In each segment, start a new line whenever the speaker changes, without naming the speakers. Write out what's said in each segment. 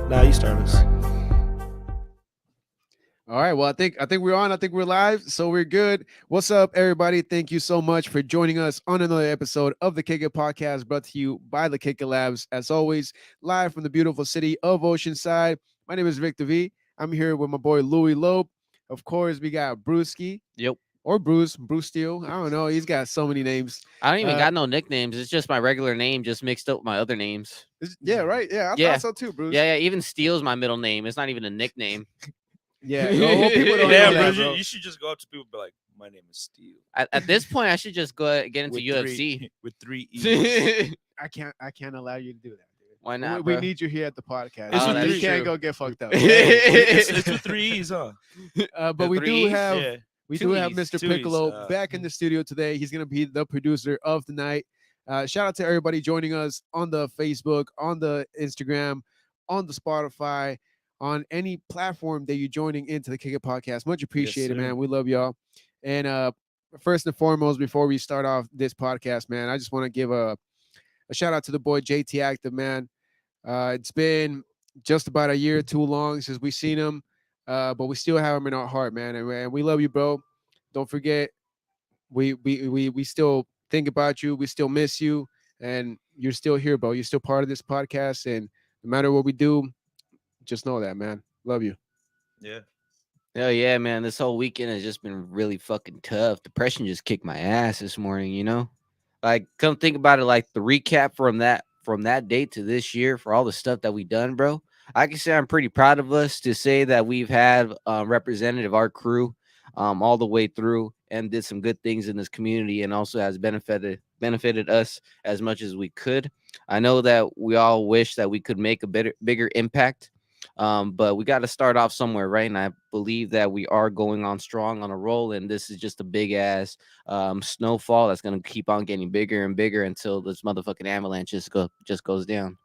Nah, you start us.
All right. Well, I think we're on. I think we're live, so we're good. What's up, everybody? Thank you so much for joining us on another episode of the Kick It Podcast, brought to you by the Kick It Labs. As always, live from the beautiful city of Oceanside. My name is Victor V. I'm here with my boy Louis Lope. Of course, we got Brewski.
Yep.
Or Bruce Steele. I don't know. He's got so many names.
I don't even got no nicknames. It's just my regular name, just mixed up with my other names.
Yeah, right. Yeah, I thought so too, Bruce.
Yeah. Even Steele's my middle name. It's not even a nickname.
Yeah. Well, people don't
Damn,
know
bro,
that, bro.
you should just go up to people and be like, "My name is Steve."
At this point, I should just go get into
With
UFC.
with 3 E's.
I can't allow you to do that, dude.
Why not?
We
bro?
need you here at the podcast.
It's
Oh,
with
that's
You can't
true.
go get fucked up.
It's with 3 E's, huh?
But
The
we do
3 E's?
have
Yeah.
we
Two
do have
E's,
Mr.
2 E's,
Piccolo back in the studio today. He's gonna be the producer of the night. Shout out to everybody joining us on the Facebook, on the Instagram, on the Spotify, on any platform that you're joining into the Kick It Podcast. Much appreciated,
sir.
man. We love y'all. And first and foremost, before we start off this podcast, man, I just want to give a shout out to the boy JT Active, man. It's been just about a year too long since we seen him, but we still have him in our heart, man. And we love you, bro. Don't forget, we still think about you. We still miss you, and you're still here, bro. You're still part of this podcast, and no matter what we do, just know that, man. Love you.
Yeah.
Hell yeah, man. This whole weekend has just been really fucking tough. Depression just kicked my ass this morning, you know? Like, come think about it, like the recap from that date to this year for all the stuff that we done, bro. I can say I'm pretty proud of us to say that we've had representative our crew all the way through and did some good things in this community and also has benefited us as much as we could. I know that we all wish that we could make a bigger impact. But we got to start off somewhere, right? And I believe that we are going on strong on a roll, and this is just a big ass snowfall that's gonna keep on getting bigger and bigger until this motherfucking avalanche just goes down.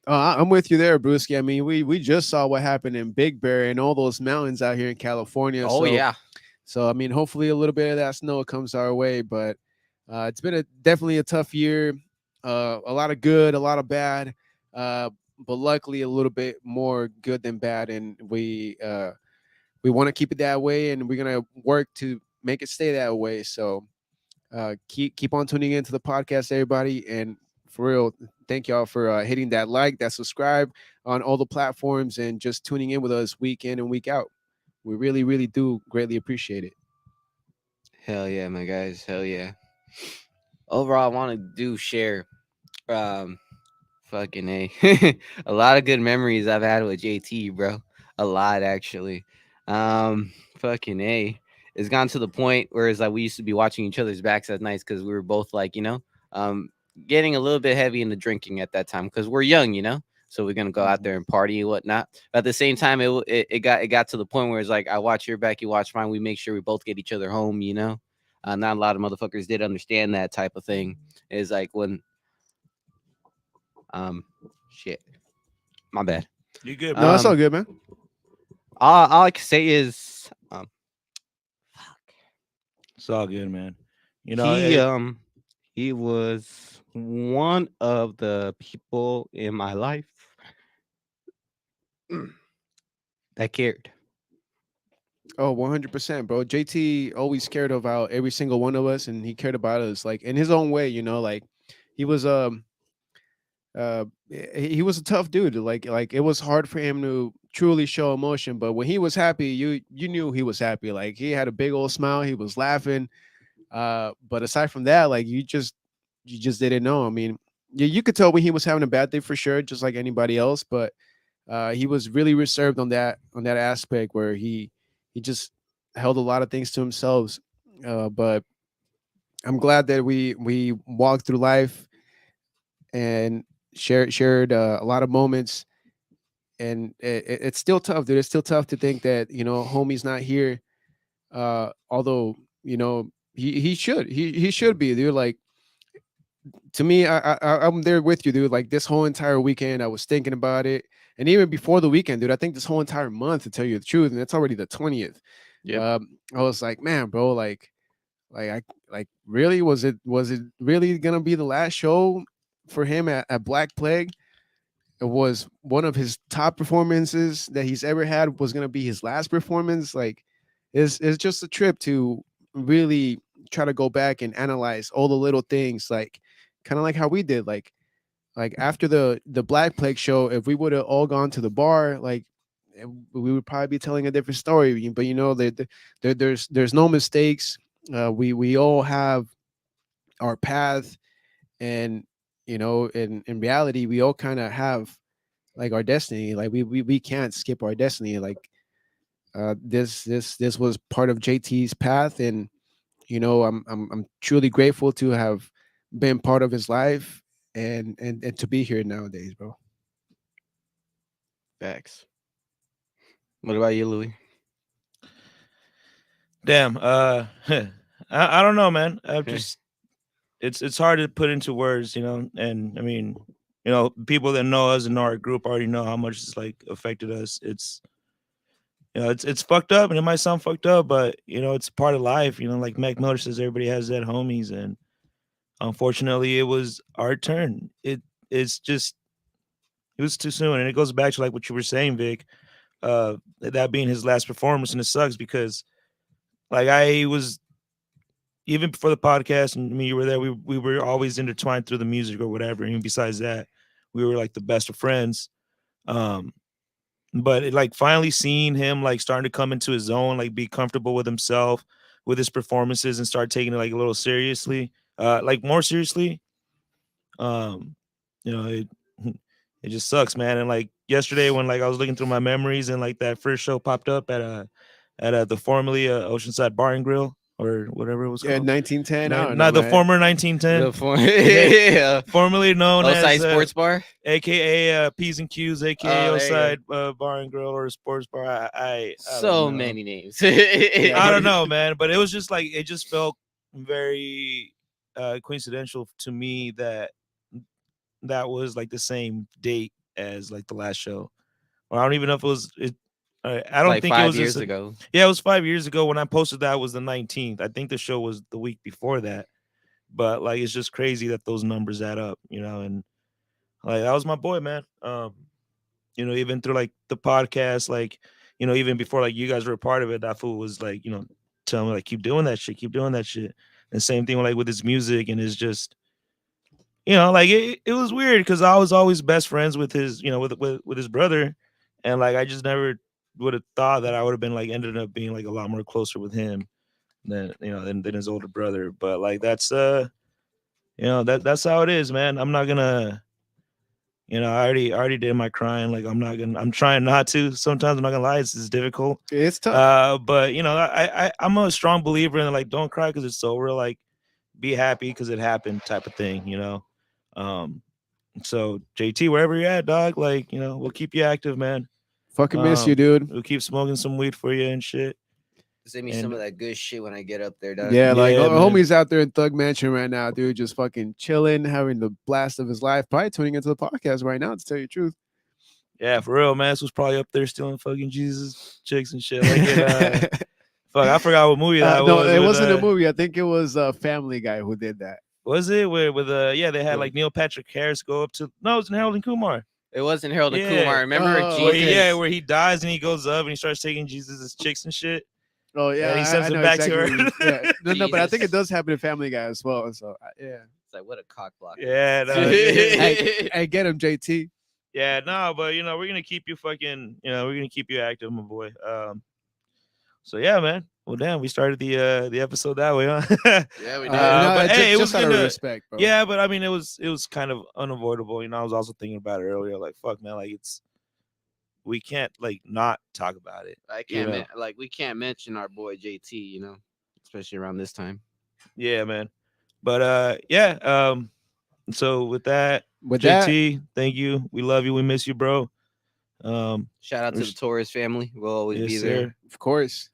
I'm with you there, Brewski. I mean, we just saw what happened in Big Bear and all those mountains out here in California.
Oh yeah,
So I mean, hopefully a little bit of that snow comes our way, but it's been definitely a tough year. A lot of good, a lot of bad, but luckily a little bit more good than bad, and we want to keep it that way, and we're gonna work to make it stay that way. So keep on tuning into the podcast, everybody, and for real, thank y'all for hitting that like, that subscribe on all the platforms, and just tuning in with us week in and week out. We really, really do greatly appreciate it.
hell yeah, my guys, hell yeah. Overall, I want to share, fucking a, a lot of good memories I've had with JT, bro. A lot actually. Fucking a. It's gone to the point where it's like we used to be watching each other's backs at nights because we were both like, getting a little bit heavy into drinking at that time because we're young, So we're gonna go out there and party and whatnot. But at the same time, it got to the point where it's like I watch your back, you watch mine. We make sure we both get each other home, Not a lot of motherfuckers did understand that type of thing. It's like when, shit, my bad.
You good,
No,
bro?
that's all good, man.
All I can say is,
It's all good, man.
he was one of the people in my life that cared.
Oh, 100%, bro. JT always cared about every single one of us, and he cared about us like in his own way, like he was he was a tough dude. Like it was hard for him to truly show emotion, but when he was happy, you knew he was happy. Like he had a big old smile, he was laughing. But aside from that, like you just didn't know. I mean, you could tell when he was having a bad day for sure, just like anybody else. But he was really reserved on that aspect where he just held a lot of things to himself. But I'm glad that we walked through life and shared a lot of moments. And it's still tough, dude. It's still tough to think that homie's not here. Although he should be, dude. Like to me, I'm there with you, dude. Like this whole entire weekend, I was thinking about it, and even before the weekend, dude. I think this whole entire month, to tell you the truth, and it's already the 20th.
Yep.
I was like, man, bro, I really was it really gonna be the last show for him at Black Plague? It was one of his top performances that he's ever had, was gonna be his last performance. Like, it's just a trip to really try to go back and analyze all the little things, like kind of like how we did, like after the Black Plague show, if we would have all gone to the bar, like we would probably be telling a different story. But there's no mistakes. We all have our path, and in reality, we all kind of have like our destiny. Like we can't skip our destiny. Like this was part of JT's path, and I'm truly grateful to have been part of his life, and to be here nowadays, bro.
Facts. What about you, Louis?
Damn. I don't know, man. I just it's hard to put into words, and I mean, people that know us and know our group already know how much it's like affected us. It's it's fucked up, and it might sound fucked up, but it's part of life. Like Mac Miller says, everybody has dead homies, and unfortunately, it was our turn. It's just it was too soon, and it goes back to like what you were saying, Vic. That being his last performance, and it sucks because like I was even before the podcast, and me, you were there. We were always intertwined through the music or whatever. And besides that, we were like the best of friends. Um, but like finally seeing him like starting to come into his own, like be comfortable with himself, with his performances, and start taking it like a little seriously, like more seriously. Um, it it just sucks, man. And like yesterday, when like I was looking through my memories, and like that first show popped up at the formerly Oceanside Bar and Grill or whatever it was
Yeah,
called.
1910. I don't know,
Not the
man.
former 1910.
The form, yeah.
Formerly known
Outside
as
sports bar.
AKA P's and Q's, AKA
Oh, there you
Outside Bar and Grill or Sports Bar. I don't
So
know.
many names.
I don't know, man, but it was just like it just felt very coincidental to me that that was like the same date as like the last show. Or I don't even know if it was it. I don't
Like
think it
5
was
years
just
ago.
yeah, it was 5 years ago when I posted that was the 19th. I think the show was the week before that, but like it's just crazy that those numbers add up, and like that was my boy, man. Even through like the podcast, like even before like you guys were a part of it, that fool was like telling me like keep doing that shit, keep doing that shit. And same thing like with his music and his just like it was weird because I was always best friends with his with his brother, and like I just never would have thought that I would have been like ended up being like a lot more closer with him than his older brother. But like that's that's how it is, man. I'm not gonna I already did my crying. Like I'm trying not to. Sometimes I'm not gonna lie, it's difficult.
It's tough.
But I'm a strong believer in like don't cry because it's over. Like be happy because it happened type of thing. Um, so JT, wherever you're at, dog, like we'll keep you active, man.
Fucking miss you, dude.
We'll keep smoking some weed for you and shit.
Send me
And
some of that good shit when I get up there, dog.
Yeah, like
Yeah, man.
homie's out there in Thug Mansion right now, dude, just fucking chilling, having the blast of his life. Probably tuning into the podcast right now, to tell you the truth.
Yeah, for real, man. This was probably up there stealing fucking Jesus chicks and shit. Like fuck, I forgot what movie that
No,
was.
it
with,
wasn't a movie. I think it was a Family Guy who did that.
Was it with yeah, they had like Neil Patrick Harris go up to no, it was in Harold and Kumar.
It wasn't Harold and
Yeah.
Kumar. Remember
Oh,
Where
Jesus?
okay.
where he dies and he goes up and he starts taking Jesus' chicks and shit.
Oh yeah,
And he sends
I
it
know
back to
exactly
her.
what yeah, no, but I think it
Jesus.
does happen in Family Guy as well. So yeah,
It's like what a cock block.
Yeah, no,
hey, get him, JT.
yeah, no, but we're gonna keep you fucking, we're gonna keep you active, my boy. So yeah, man. Well, damn, we started the episode that way, huh?
Yeah, we did.
But hey, it was
just out
good
of
to,
respect, bro.
yeah. But I mean, it was kind of unavoidable. You know, I was also thinking about it earlier. Like, fuck, man. Like, we can't like not talk about it.
I
You
can't
know?
we can't mention our boy JT, especially around this time.
Yeah, man. But yeah. So with that,
With that,
JT, thank you. We love you. We miss you, bro.
Shout out to the Torres family. We'll always
yes,
be there.
sir.
of course.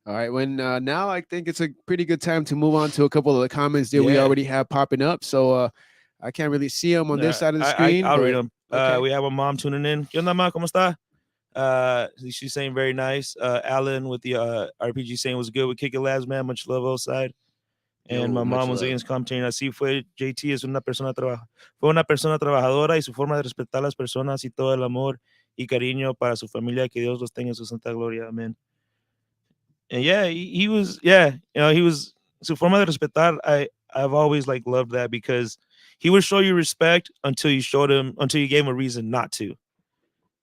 All right. When now I think it's a pretty good time to move on to a couple of the comments that we
Yeah.
already have popping up. So I can't really see them on this side of the screen.
I'll read
but-
them.
okay.
We have a mom tuning in. ¿Qué onda, ma? ¿Cómo está? She's saying very nice. Alan with the RPG saying was good with Kick It Labs, man. Much love outside. And
Yo,
my
much
mom was
love.
against commenting. Así fue. JT es una persona fue una persona trabajadora y su forma de respetar a las personas y todo el amor y cariño para su familia. Que Dios los tenga en su santa gloria. Amén. And yeah, he was, yeah, he was, su forma de respetar. I've always like loved that because he would show you respect until you gave him a reason not to.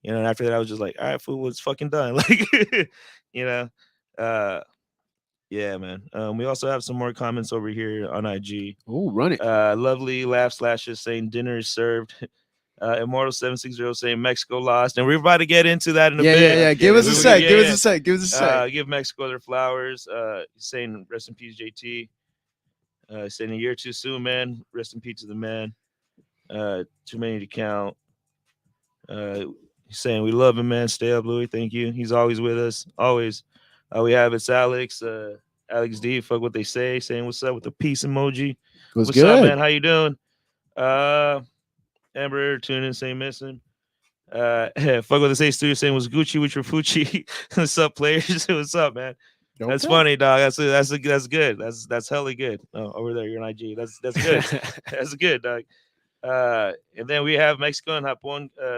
And after that, I was just like, all right, fool, it's fucking done. Like, you know, uh, yeah, man. We also have some more comments over here on IG.
Oh, run it.
Lovely laugh slashes saying dinner is served. Immortal 760 saying Mexico lost, and we're about to get into that in a
Yeah,
bit.
yeah, yeah. Give us a
We-
sec.
yeah,
Give
yeah.
us a sec. Give us a sec.
Give Mexico their flowers. Saying rest in peace, JT. Saying a year too soon, man. Rest in peace to the man. Too many to count. Saying we love him, man. Stay up, Louis. Thank you. He's always with us. Always. We have it's Alex. Alex D. Fuck what they say. Saying what's up with the peace emoji.
Was
What's
good.
up, man? How you doing? Amber tuning in, saying missing. Fuck what they say. Studio saying was Gucci with your Fucci. What's up, players? What's up, man? That's
Okay.
funny, dog. That's good. That's hella good. Oh, over there, you're an IG. That's good. That's good, dog. And then we have Mexico and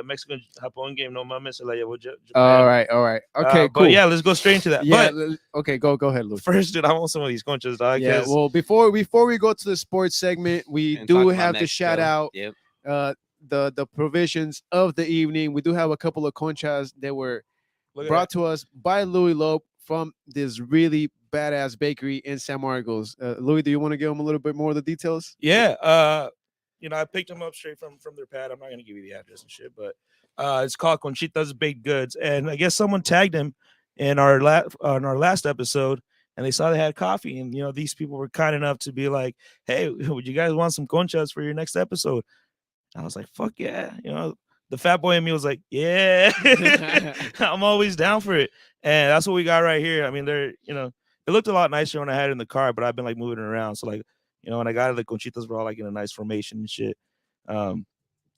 Mexican Japón game. No mames, se la llevó Japan.
All right. Okay, cool.
But yeah, let's go straight into that.
Yeah.
But
Okay, go ahead, Luke.
first, dude, I want some of these conchas, dog.
Yeah.
'cause-
Well, before we go to the sports segment, we
And
do
talk about
have to shout
Mexico.
out
Yep.
the provisions of the evening. We do have a couple of conchas that were
look at
brought to us by Louis Lope from this really badass bakery in San Marcos. Louis, do you want to give them a little bit more of the details?
Yeah, I picked them up straight from their pad. I'm not gonna give you the address and shit, but it's called Conchita's Baked Goods, and I guess someone tagged him in our last episode, and they saw they had coffee, and these people were kind enough to be like, "Hey, would you guys want some conchas for your next episode?" I was like, "Fuck yeah!" The fat boy in me was like, "Yeah, I'm always down for it," and that's what we got right here. I mean, it looked a lot nicer when I had it in the car, but I've been like moving it around, so like. When I got it, the conchitas were all like in a nice formation and shit.
And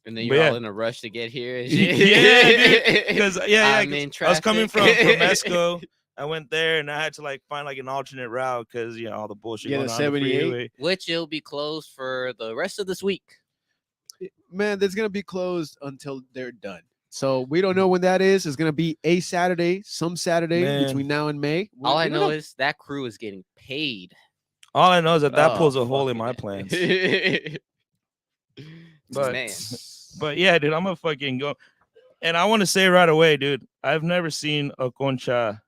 then
but
you're
yeah.
all in a rush to get here. And
Yeah,
shit.
because
I'm in
I was coming from
traffic.
Mexico. I went there and I had to like find like an alternate route because all the bullshit
Yeah,
going
the
on the
78.
freeway.
Which it'll be closed for the rest of this week.
Man, that's gonna be closed until they're done. So we don't know when that is. It's gonna be a Saturday, some Saturday
Man.
between now and May.
All I
We don't
know is that crew is getting paid.
All I know is that
Oh,
pulls a hole in
fucking
my
A.
plans. But
Man.
but yeah, dude, I'm gonna fucking go. And I want to say right away, dude, I've never seen a concha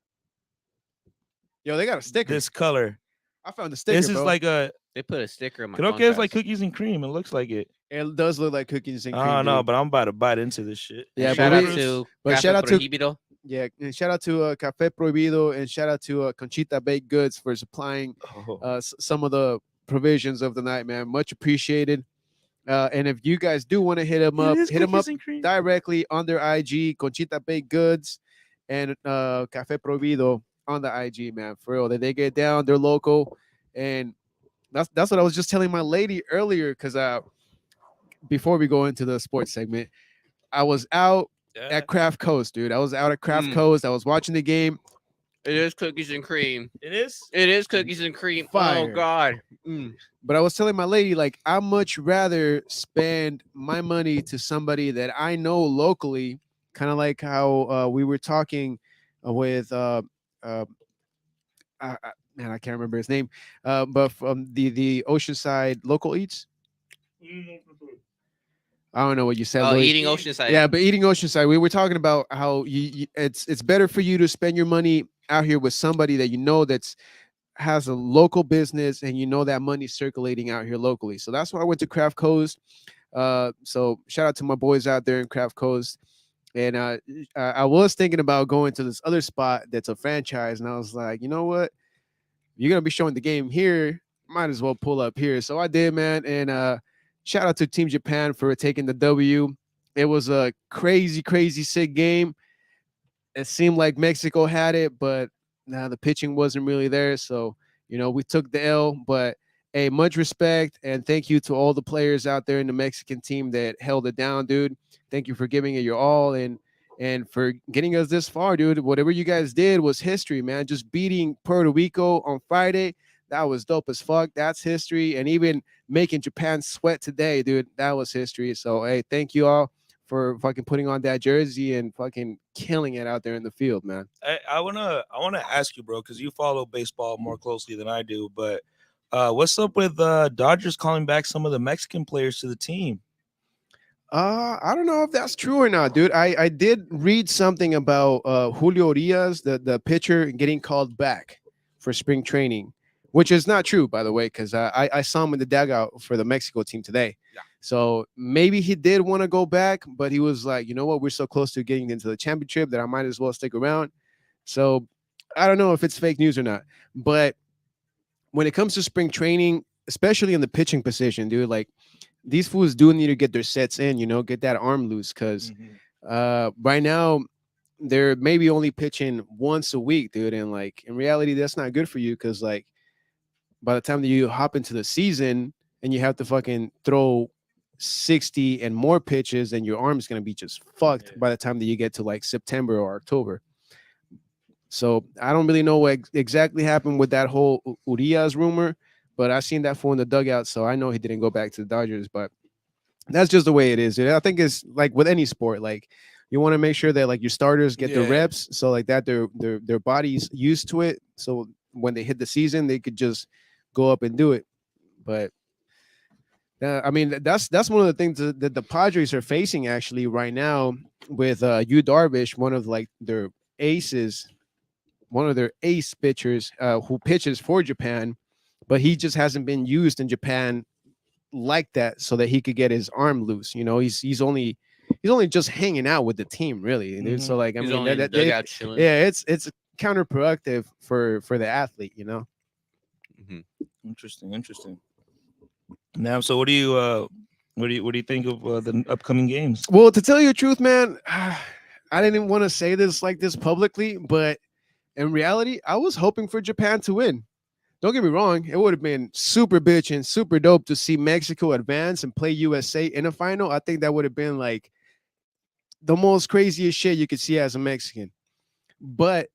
Yo, they got a sticker.
this color.
I found the sticker.
This is
bro.
like a
They put a sticker on my
creo que es like
contrast.
cookies and cream. It looks like it.
It does look like cookies and cream.
I don't know,
dude.
but I'm about to bite into this shit.
Yeah,
shout
but
out
we-
to
but
Café
shout out to-
Prohibido.
Yeah, and shout out to Café Prohibido and shout out to Conchita Baked Goods for supplying
Oh.
some of the provisions of the night, man. Much appreciated. And if you guys do want to hit them up,
It is
hit them up
cookies and cream.
directly on their IG, Conchita Baked Goods and Café Prohibido on the IG, man. For real, they get down, they're local, and that's what I was just telling my lady earlier. Because before we go into the sports segment, I was out
Yeah.
at Craft Coast, dude. I was out at Craft
Mm.
Coast. I was watching the game.
It is cookies and cream.
It is.
It is cookies and cream.
Fire.
Oh God.
But I was telling my lady, like, I much rather spend my money to somebody that I know locally, kind of like how we were talking with man, I can't remember his name, but from the Oceanside Local Eats. I don't know what you said.
Oh,
Louis.
eating Oceanside.
Yeah, but eating Oceanside, we were talking about how it's better for you to spend your money out here with somebody that you know that's has a local business and you know that money's circulating out here locally. So that's why I went to Craft Coast. So shout out to my boys out there in Craft Coast. And I was thinking about going to this other spot that's a franchise, and I was like, you know what? You're gonna be showing the game here. Might as well pull up here. So I did, man. And shout out to Team Japan for taking the W. It was a crazy, crazy sick game. It seemed like Mexico had it, but the pitching wasn't really there. So, we took the L, but hey, much respect and thank you to all the players out there in the Mexican team that held it down, dude. Thank you for giving it your all and for getting us this far, dude. Whatever you guys did was history, man. Just beating Puerto Rico on Friday, that was dope as fuck. That's history. And even making Japan sweat today, dude, that was history. So, hey, thank you all for fucking putting on that jersey and fucking killing it out there in the field, man.
I wanna ask you, bro, because you follow baseball more closely than I do. But what's up with Dodgers calling back some of the Mexican players to the team?
I don't know if that's true or not, dude. I did read something about Julio Urias, the pitcher, getting called back for spring training, which is not true, by the way, because I saw him in the dugout for the Mexico team today.
Yeah.
So maybe he did want to go back, but he was like, you know what, we're so close to getting into the championship that I might as well stick around. So I don't know if it's fake news or not, but when it comes to spring training, especially in the pitching position, dude, like these fools do need to get their sets in, get that arm loose. Because right now, they're maybe only pitching once a week, dude. And like in reality, that's not good for you because like by the time that you hop into the season and you have to fucking throw 60 and more pitches, and your arm's gonna be just fucked by the time that you get to like September or October. So I don't really know what exactly happened with that whole Urias rumor, but I seen that fool in the dugout, so I know he didn't go back to the Dodgers. But that's just the way it is. I think it's like with any sport, like you want to make sure that like your starters get the reps, so like that their bodies used to it, so when they hit the season, they could just go up and do it. But I mean, that's one of the things that the Padres are facing actually right now with Yu Darvish, one of like their aces, one of their ace pitchers who pitches for Japan, but he just hasn't been used in Japan like that so that he could get his arm loose. He's only just hanging out with the team, really.
Mhm.
So like, I
He's
mean,
only in the dugout chilling.
yeah, it's counterproductive for the athlete,
Mhm.
Interesting. Now, so what do you think of the upcoming games?
Well, to tell you the truth, man, I didn't want to say this like this publicly, but in reality, I was hoping for Japan to win. Don't get me wrong, it would have been super bitch and super dope to see Mexico advance and play USA in a final. I think that would have been like the most craziest shit you could see as a Mexican. But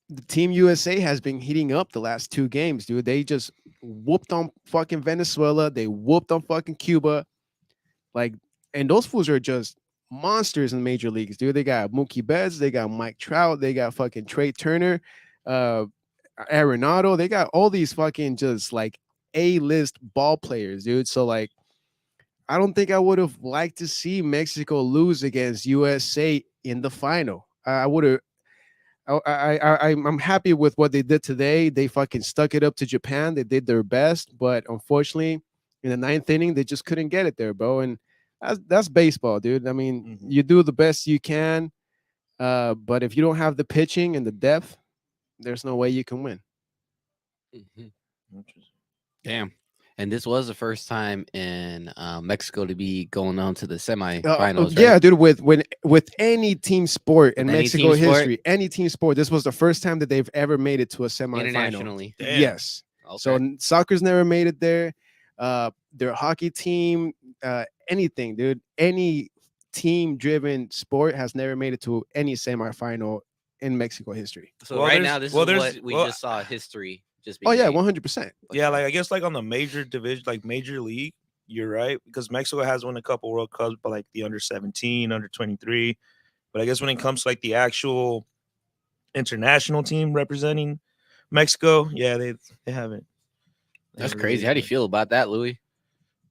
the Team USA has been heating up the last two games, dude. They just whooped on fucking Venezuela. They whooped on fucking Cuba. Like, and those fools are just monsters in major leagues, dude. They got Mookie Betts, they got Mike Trout, they got fucking Trey Turner, Arenado. They got all these fucking just like A-list ball players, dude. So like, I don't think I would have liked to see Mexico lose against USA in the final. I would have. I'm happy with what they did today. They fucking stuck it up to Japan. They did their best, but unfortunately, in the ninth inning, they just couldn't get it there, bro. And that's baseball, dude. I mean, you do the best you can, but if you don't have the pitching and the depth, there's no way you can win.
Damn. And this was the first time in Mexico to be going on to the semifinals. Right?
Yeah, dude. With any team sport in
With any
Mexico
team sport?
history, any team sport, this was the first time that they've ever made it to a semifinal.
Internationally.
Damn.
Yes.
Okay.
So soccer's never made it there. Their hockey team, anything, dude. Any team-driven sport has never made it to any semifinal in Mexico history.
So
Well,
right
there's-
now, this
well,
is
there's-
what we
well,
just saw history just be
Oh yeah,
made.
100%.
Yeah, like I guess like on the major division, like major league, you're right, because Mexico has won a couple World Cups, but like the under 17, under 23. But I guess when it comes to like the actual international team representing Mexico, yeah, they haven't. They
That's
haven't
crazy.
really-
How do you feel about that, Louis?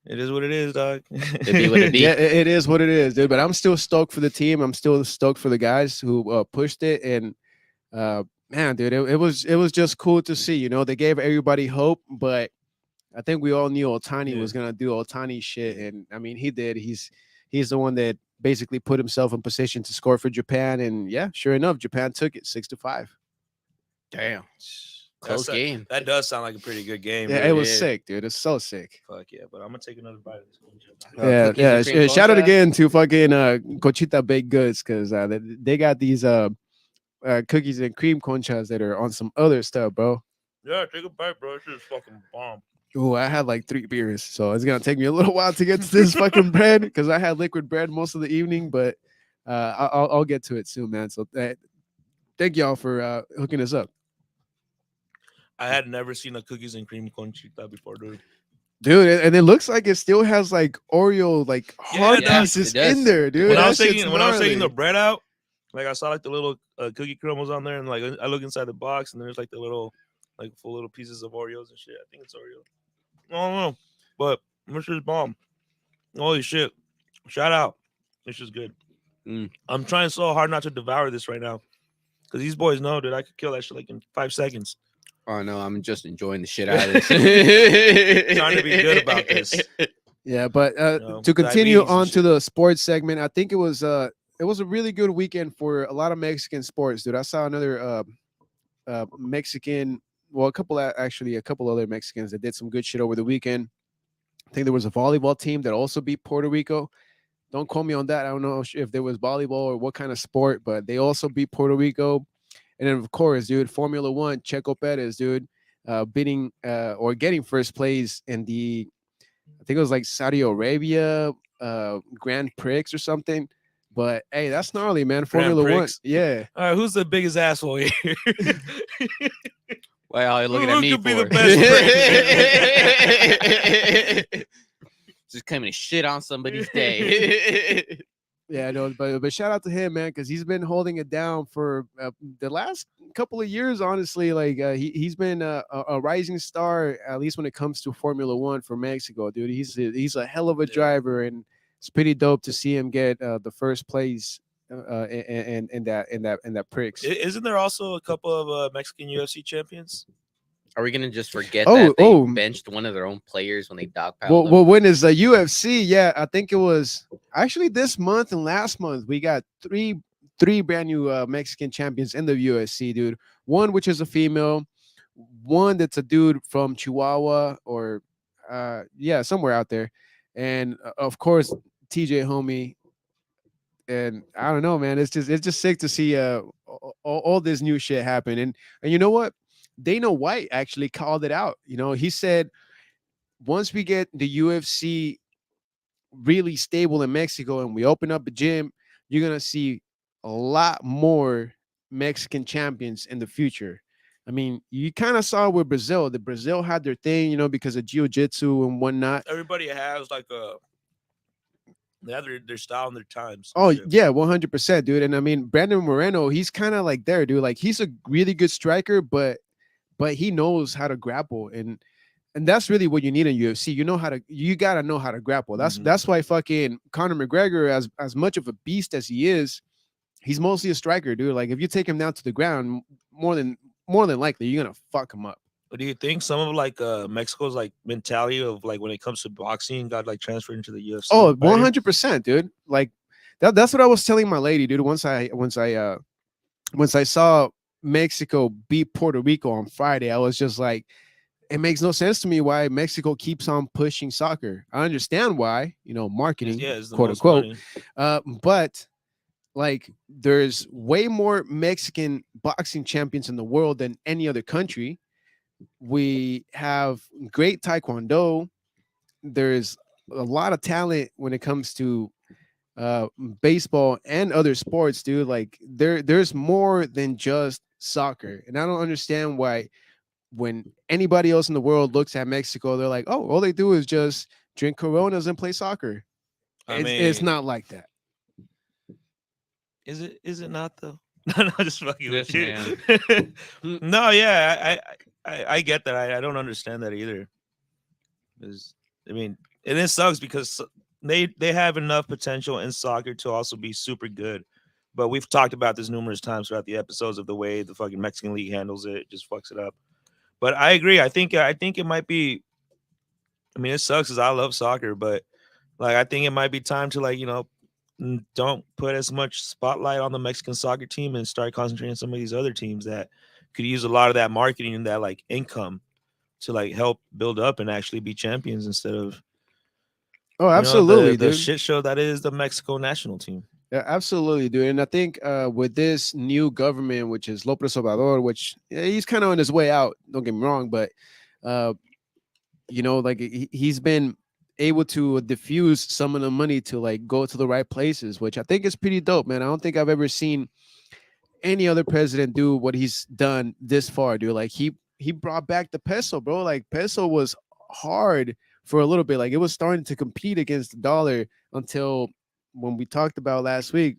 It is what it is, dog.
It be what it be.
Yeah, it is what it is, dude. But I'm still stoked for the team. I'm still stoked for the guys who pushed it, and Man, dude, it was just cool to see. They gave everybody hope, but I think we all knew Otani
Yeah.
was gonna do Otani shit, and I mean he did. He's the one that basically put himself in position to score for Japan, and yeah, sure enough, Japan took it 6-5.
Damn,
That's
close game.
that does sound like a pretty good game.
Yeah,
Dude.
it was
Yeah.
sick, dude. It's so sick.
Fuck yeah, but I'm gonna take another bite of this concha.
Yeah,
Cookies
yeah.
and cream
Shout out
concha?
again to fucking Cochita Baked Goods because they got these cookies and cream conchas that are on some other stuff, bro.
Yeah, take a bite, bro. This is fucking bomb.
Ooh, I had like 3 beers, so it's gonna take me a little while to get to this fucking bread because I had liquid bread most of the evening, but I'll get to it soon, man. So thank y'all for hooking us up,
I had never seen a cookies and cream conchita before, dude.
dude. And it looks like it still has like Oreo like
Yeah,
hard
it does.
pieces
It does.
in there, dude.
When I
That
was
shit's
taking the
gnarly.
bread out, like I saw like the little cookie crumbles on there, and like I look inside the box, and there's like the little like full little pieces of Oreos and shit. I think it's Oreo. I don't know, but this is bomb. Holy shit! Shout out. This is good.
Mm.
I'm trying so hard not to devour this right now because these boys know, dude. I could kill that shit like in 5 seconds.
Oh no, I'm just enjoying the shit out of this.
Trying to be good about this.
Yeah, but
know,
to continue
diabetes and
on to
shit.
the sports segment, I think it was a really good weekend for a lot of Mexican sports, dude. I saw another Mexican, well, a couple other Mexicans that did some good shit over the weekend. I think there was a volleyball team that also beat Puerto Rico. Don't quote me on that. I don't know if there was volleyball or what kind of sport, but they also beat Puerto Rico. And then, of course, dude, Formula One, Checo Perez, dude, beating or getting first place in the, I think it was like Saudi Arabia Grand Prix or something. But hey, that's gnarly, man.
Grand
Formula One,
Prix?
yeah.
All right, who's the biggest asshole here?
Well, you're looking
Who
at me
could be
for
the
it. Just coming to shit on somebody's day.
Yeah, no, but shout out to him, man, because he's been holding it down for the last couple of years. Honestly, like he's been a rising star, at least when it comes to Formula One for Mexico, dude. He's a hell of a
Yeah.
driver, and it's pretty dope to see him get the first place in that Prix.
Isn't there also a couple of Mexican UFC champions?
Are we gonna just forget
Oh,
that they
oh.
benched one of their own players when they dogpiled
Well,
them?
when is the UFC? Yeah, I think it was actually this month and last month. We got three brand new Mexican champions in the UFC, dude. One which is a female, one that's a dude from Chihuahua or yeah, somewhere out there, and of course TJ homie. And I don't know, man. It's just sick to see all this new shit happen. And you know what? Dana White actually called it out. He said once we get the UFC really stable in Mexico and we open up a gym, you're gonna see a lot more Mexican champions in the future. I mean, you kind of saw with Brazil. The Brazil had their thing, because of jiu-jitsu and whatnot.
Everybody has like they have their style and their times.
Oh yeah, 100%, dude. And I mean, Brandon Moreno, he's kind of like there, dude. Like he's a really good striker, but he knows how to grapple, and that's really what you need in UFC. You gotta know how to grapple.
Mhm.
That's why fucking Conor McGregor, as much of a beast as he is, he's mostly a striker, dude. Like if you take him down to the ground, more than likely you're gonna fuck him up.
But do you think some of like Mexico's like mentality of like when it comes to boxing got like transferred into the UFC?
Oh,
fighting?
100%, dude. Like that's what I was telling my lady, dude. Once I saw Mexico beat Puerto Rico on Friday, I was just like, it makes no sense to me why Mexico keeps on pushing soccer. I understand why, marketing,
Yeah, it's the
quote
most
unquote.
money.
But like, there's way more Mexican boxing champions in the world than any other country. We have great taekwondo. There's a lot of talent when it comes to baseball and other sports, dude. Like there's more than just soccer, and I don't understand why when anybody else in the world looks at Mexico, they're like, oh, all they do is just drink Coronas and play soccer. It's not like that.
Is it not though? No, just fucking
Yes,
with you. No, yeah, I get that. I don't understand that either. Because I mean, it sucks because they have enough potential in soccer to also be super good, But we've talked about this numerous times throughout the episodes of the way the fucking Mexican league handles it. It just fucks it up. But I agree. I think it might be. I mean, it sucks because I love soccer, but like I think it might be time to don't put as much spotlight on the Mexican soccer team and start concentrating on some of these other teams that could use a lot of that marketing and that like income to like help build up and actually be champions instead of
Oh,
the
absolutely,
the
dude.
shit show that is the Mexico national team.
Yeah, absolutely, dude. And I think with this new government, which is López Obrador, which he's kind of on his way out. Don't get me wrong, but uh, like he's been able to diffuse some of the money to like go to the right places, which I think is pretty dope, man. I don't think I've ever seen any other president do what he's done this far, dude. Like he brought back the peso, bro. Like peso was hard for a little bit. Like it was starting to compete against the dollar until when we talked about last week,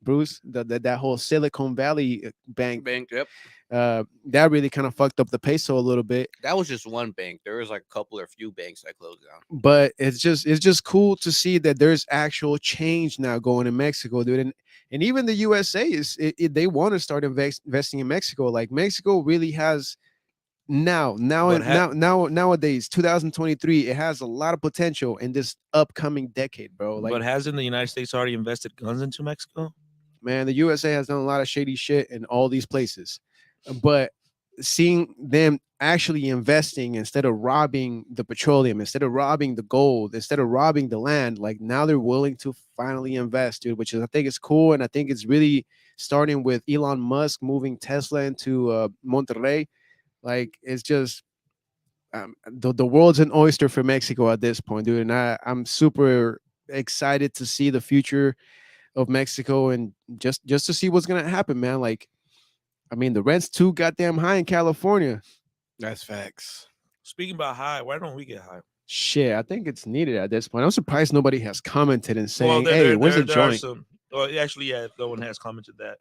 Bruce, that whole Silicon Valley bank,
Yep.
that really kind of fucked up the peso a little bit.
That was just one bank. There was like a couple or few banks that closed down.
But it's just cool to see that there's actual change now going in Mexico, dude. And even the USA they want to start investing in Mexico. Like Mexico really has nowadays 2023, it has a lot of potential in this upcoming decade, bro. Like,
But hasn't the United States already invested guns into Mexico?
man, the USA has done a lot of shady shit in all these places, but seeing them actually investing instead of robbing the petroleum, instead of robbing the gold, instead of robbing the land, like now they're willing to finally invest, dude, which is I think is cool. And I think it's really starting with Elon Musk moving Tesla into Monterrey. Like it's just the world's an oyster for Mexico at this point, dude. And I'm super excited to see the future of Mexico and just to see what's gonna happen, man. Like, I mean, the rent's too goddamn high in California.
That's facts.
Speaking about high, why don't we get high?
Shit, I think it's needed at this point. I'm surprised nobody has commented and saying,
Well,
"Hey, where's the
there are
joint?"
some. Well, actually, yeah, no one has commented that.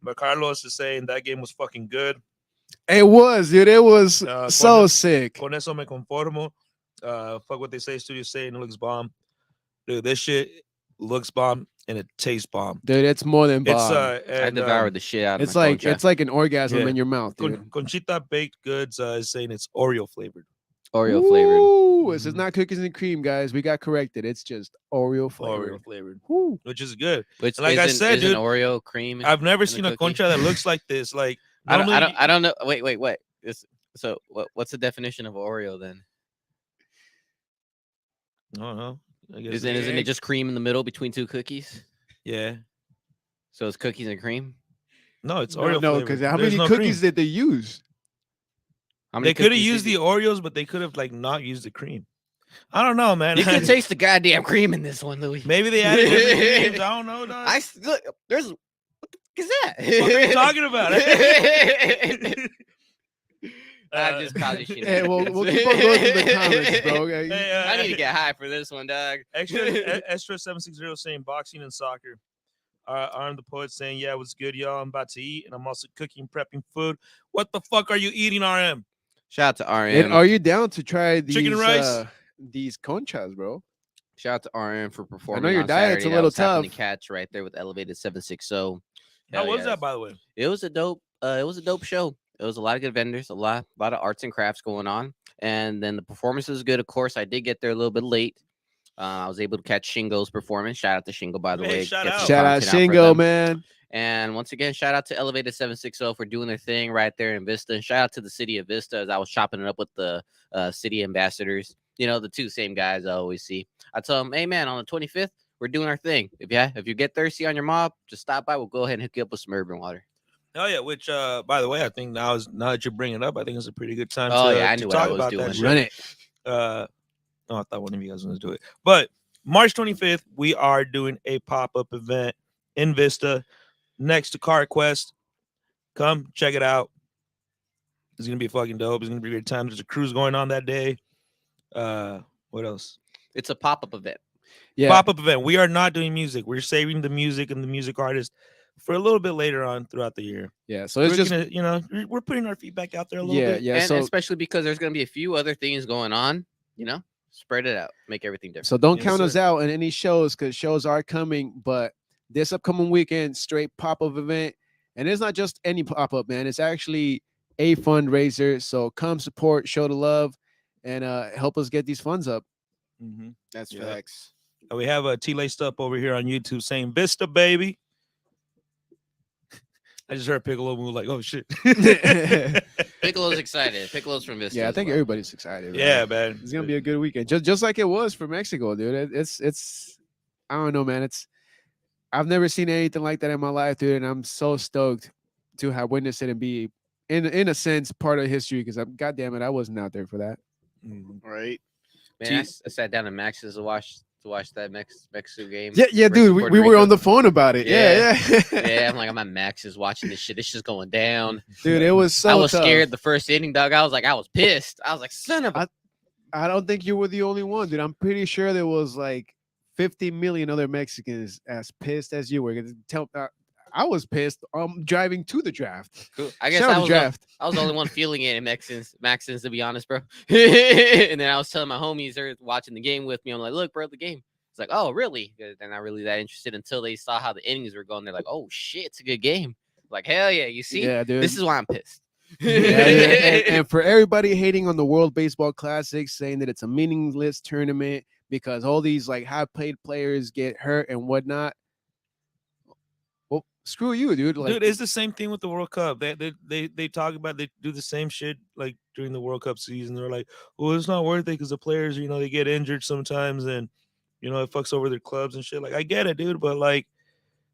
But Carlos is saying that game was fucking good.
It was, dude. It was so
con,
sick.
Con eso me conformo. Fuck what they say. Studios say and it looks bomb. Dude, this shit looks bomb and it tastes bomb.
Dude, it's more than bomb.
I devoured the shit out of
it's
my
like
concha.
it's like an orgasm in your mouth, dude.
Conchita Baked Goods is saying it's Oreo flavored.
Oreo flavored.
Ooh, this is not cookies and cream, guys. We got corrected. It's just Oreo flavored.
Oreo flavored,
Woo.
which is good.
Which
like I said, dude,
Oreo cream.
I've never seen a concha that looks like this. Like
I don't know. Wait. So what's the definition of Oreo then?
I don't know. I guess
Isn't it just cream in the middle between two cookies?
Yeah.
So it's cookies and cream?
No, it's Oreo.
No, because how many cookies did they use?
They could have used the Oreos, but they could have like not used the cream. I don't know, man.
You can taste the goddamn cream in this one, Louis.
Maybe they added different creams. I don't know, dog.
Look, there's what the fuck is that?
What are you talking about?
I'm just probably shit.
Hey, we'll keep on going through the comments, bro.
Hey, I need to get high for this one, dog.
Extra 760 saying boxing and soccer. Arm the poet saying, yeah, it was good, y'all. I'm about to eat, and I'm also cooking, prepping food. What the fuck are you eating, RM?
Shout out to RM.
And are you down to try these
chicken and rice?
These conchas, bro?
Shout out to RM for performing.
I know your
on
diet's
Saturday.
a little
tough.
tough.
Catch right there with Elevated 760.
How was that, by the way?
It was a dope. It was a dope show. It was a lot of good vendors, a lot of arts and crafts going on, and then the performance was good. Of course, I did get there a little bit late. I was able to catch Shingo's performance. Shout out to Shingo, by the way.
Shout out
Shingo, man.
And once again, shout out to Elevated 760 for doing their thing right there in Vista. And shout out to the city of Vista as I was chopping it up with the city ambassadors. You know, the two same guys I always see. I tell them, hey, man, on the 25th, we're doing our thing. If you get thirsty on your mob, just stop by. We'll go ahead and hook you up with some urban water.
Oh yeah, which by the way, I think now that you're bringing it up, I think it's a pretty good time.
I knew what I was doing.
Run it.
I thought one of you guys was gonna do it, but March 25th, we are doing a pop-up event in Vista next to Car Quest. Come check it out. It's gonna be fucking dope. It's gonna be a great time. There's a cruise going on that day. What else?
It's a pop-up event.
Yeah,
pop-up event. We are not doing music. We're saving the music and the music artist for a little bit later on throughout the year.
Yeah, so it's just
gonna, we're putting our feedback out there a little bit.
Yeah,
and
so
especially because there's gonna be a few other things going on. Spread it out, make everything different.
So don't count us out in any shows because shows are coming, but this upcoming weekend, straight pop-up event. And it's not just any pop-up, man. It's actually a fundraiser. So come support, show the love, and help us get these funds up.
Mm-hmm.
That's
Yep.
facts.
We have a T laced up over here on YouTube saying Vista baby. I just heard Piccolo move like, oh shit.
Piccolo's excited. Piccolo's from Vista.
Yeah, I
as
think
well.
everybody's excited. Man.
Yeah, man.
It's gonna be a good weekend, just like it was for Mexico, dude. It's I don't know, man. I've never seen anything like that in my life, dude, and I'm so stoked to have witnessed it and be in a sense part of history because I'm goddamn it, I wasn't out there for that.
Mhm.
Right. Man, I sat down at Max's to watch that Mexico game.
Yeah,
versus
dude. We
Puerto
were
Rico.
on the phone about it. Yeah.
Yeah, I'm like, I'm at Max's watching this shit. This shit's going down.
Dude, it was so
I was
tough.
scared the first inning, dog. I was pissed. I was like, son of a.
I don't think you were the only one, dude. I'm pretty sure there was like 50 million other Mexicans as pissed as you were. I was pissed. Driving to the draft.
Cool. I guess
Shout out to draft.
I was the only one feeling it in Maxins, to be honest, bro. And then I was telling my homies they're watching the game with me. I'm like, look, bro, the game. It's like, oh, really? They're not really that interested until they saw how the innings were going. They're like, oh shit, it's a good game. Like, hell yeah, you see?
Yeah, dude.
This is why I'm pissed.
Yeah, and for everybody hating on the World Baseball Classic, saying that it's a meaningless tournament because all these like high-paid players get hurt and whatnot. Well, screw you, dude. Like,
Dude, it's the same thing with the World Cup. They talk about, they do the same shit like during the World Cup season. They're like, well, it's not worth it because the players, they get injured sometimes and it fucks over their clubs and shit. Like, I get it, dude, but like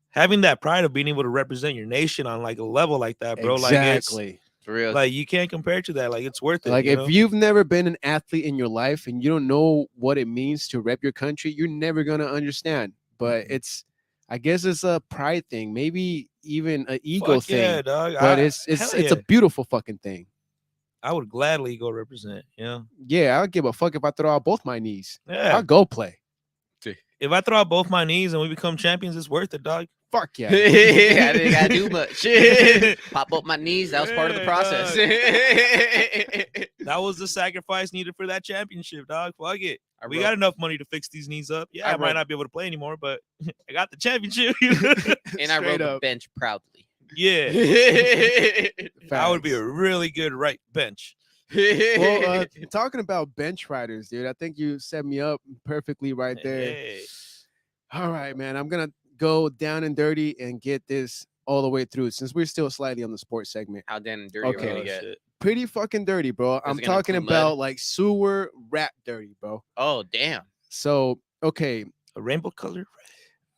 having that pride of being able to represent your nation on like a level like that, bro.
exactly.
Like
For real.
like you can't compare it to that. Like it's worth it.
Like if you've never been an athlete in your life and you don't know what it means to rep your country, you're never gonna understand. But I guess it's a pride thing, maybe even an ego thing.
Yeah, dog.
But it's a beautiful fucking thing.
I would gladly go represent.
Yeah, I don't give a fuck if I throw out both my knees.
Yeah.
I'll go play.
If I throw out both my knees and we become champions, it's worth it, dog.
Fuck yeah.
I didn't gotta do much. Pop up my knees. That was part of the process.
That was the sacrifice needed for that championship, dog. Fuck it. We got enough money to fix these knees up. Yeah, I might not be able to play anymore, but I got the championship.
And I rode the bench proudly.
Yeah. That would be a really good right bench.
Well, talking about bench riders, dude, I think you set me up perfectly right there.
Hey.
All right, man. I'm gonna go down and dirty and get this all the way through since we're still slightly on the sports segment.
How down and dirty are we gonna get?
Pretty fucking dirty, bro. I'm talking about like sewer rat dirty, bro.
Oh, damn.
So, okay.
A rainbow color.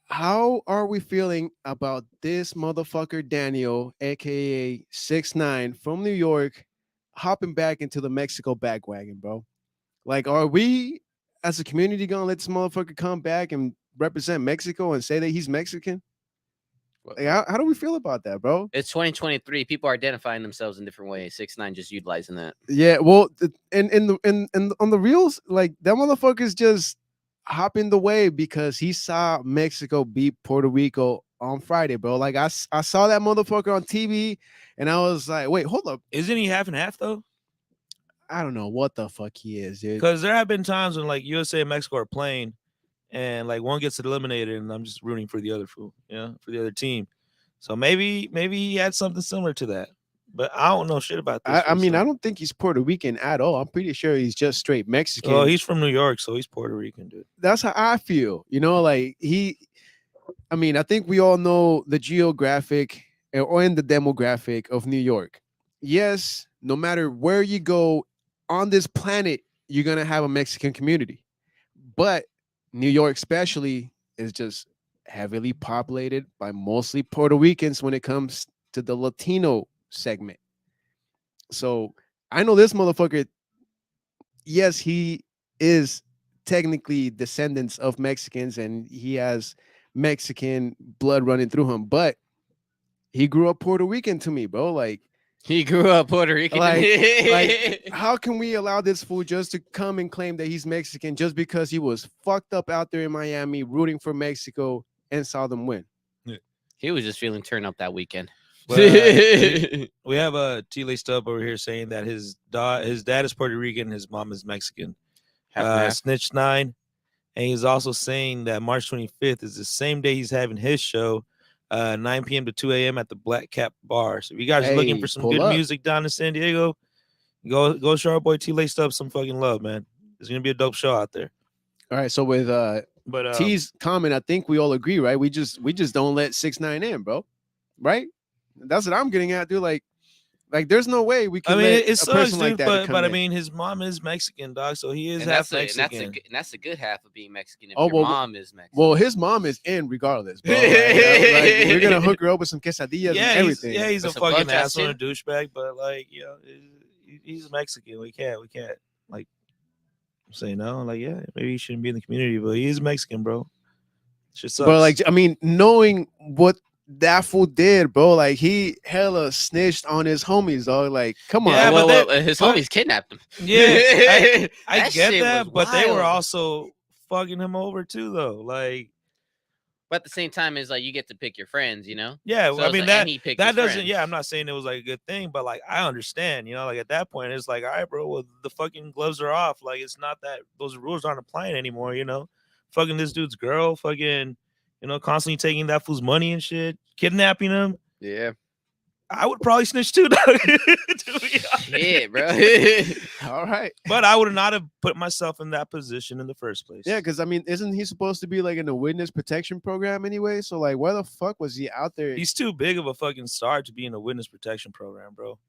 How are we feeling about this motherfucker Daniel, aka 6ix9ine from New York, hopping back into the Mexico bagwagon, bro? Like, are we as a community gonna let this motherfucker come back and represent Mexico and say that he's Mexican? Like, how do we feel about that, bro?
It's 2023. People are identifying themselves in different ways. 6ix9ine just utilizing that.
Yeah, well, and on the reels, like that motherfucker's just hopping the wave because he saw Mexico beat Puerto Rico on Friday, bro. Like I saw that motherfucker on TV, and I was like, wait, hold up,
isn't he half and half though?
I don't know what the fuck he is, dude.
Because there have been times when like USA and Mexico are playing, and like one gets eliminated, and I'm just rooting for the other fool, for the other team. So maybe he had something similar to that, but I don't know shit about this.
I mean, I don't think he's Puerto Rican at all. I'm pretty sure he's just straight Mexican.
Oh, he's from New York, so he's Puerto Rican, dude.
That's how I feel. Like I mean, I think we all know the geographic or in the demographic of New York. Yes, no matter where you go on this planet, you're gonna have a Mexican community, but New York especially is just heavily populated by mostly Puerto Ricans when it comes to the Latino segment. So I know this motherfucker, yes, he is technically descendants of Mexicans and he has Mexican blood running through him, but he grew up Puerto Rican to me, bro. Like,
he grew up Puerto Rican.
Like, how can we allow this fool just to come and claim that he's Mexican just because he was fucked up out there in Miami rooting for Mexico and saw them win?
He was just feeling turn up that weekend.
Well, we have a T-Lay Stub over here saying that his dad is Puerto Rican, his mom is Mexican. Snitch 9, and he's also saying that March 25th is the same day he's having his show, 9 p.m. to 2 a.m. at the Black Cap Bar. So if you guys are looking for some
pull
good
up.
music down in San Diego, go show our boy T Laced Up some fucking love, man. It's gonna be a dope show out there.
All right, so with
But
T's comment, I think we all agree, right? We just don't let 6ix9ine in, bro. Right? That's what I'm getting at, dude. Like there's no way we can
I mean,
let
it
a
sucks,
person like
dude.
that come
But I
in.
mean, his mom is Mexican, dog. So he is
And
half
that's
Mexican.
that's a good half of being Mexican. If
Oh,
your
well,
mom is Mexican.
Well, his mom is in regardless, bro. Like, we're gonna hook her up with some quesadillas and everything.
He's a
With some
fucking
conchas,
asshole
too.
and a douchebag. But like, you know, he's Mexican. We can't like say no. Like, yeah, maybe he shouldn't be in the community, but he is Mexican, bro. Shit sucks.
But like, I mean, knowing what that fool did, bro, like he hella snitched on his homies, dog. Like, come on.
Yeah, but
his homies kidnapped him.
Yeah, I
That
get
shit
that,
was
but they were
wild.
also fucking him over too, though. Like,
But at the same time, it's like you get to pick your friends, you know?
yeah,
So
I
it's
mean
like,
that
and he picked
that
his
doesn't.
friends.
Yeah, I'm not saying it was like a good thing, but like I understand, you know, like at that point, it's like, all right, bro, well the fucking gloves are off. Like it's not that those rules aren't applying anymore, you know. Fucking this dude's girl, fucking, you know, constantly taking that fool's money and shit, kidnapping him.
Yeah.
I would probably snitch too, dog. To be honest.
Yeah, bro.
All right.
But I would not have put myself in that position in the first place.
Yeah, because I mean, isn't he supposed to be like in a witness protection program anyway? So like, why the fuck was he out there?
He's too big of a fucking star to be in a witness protection program, bro.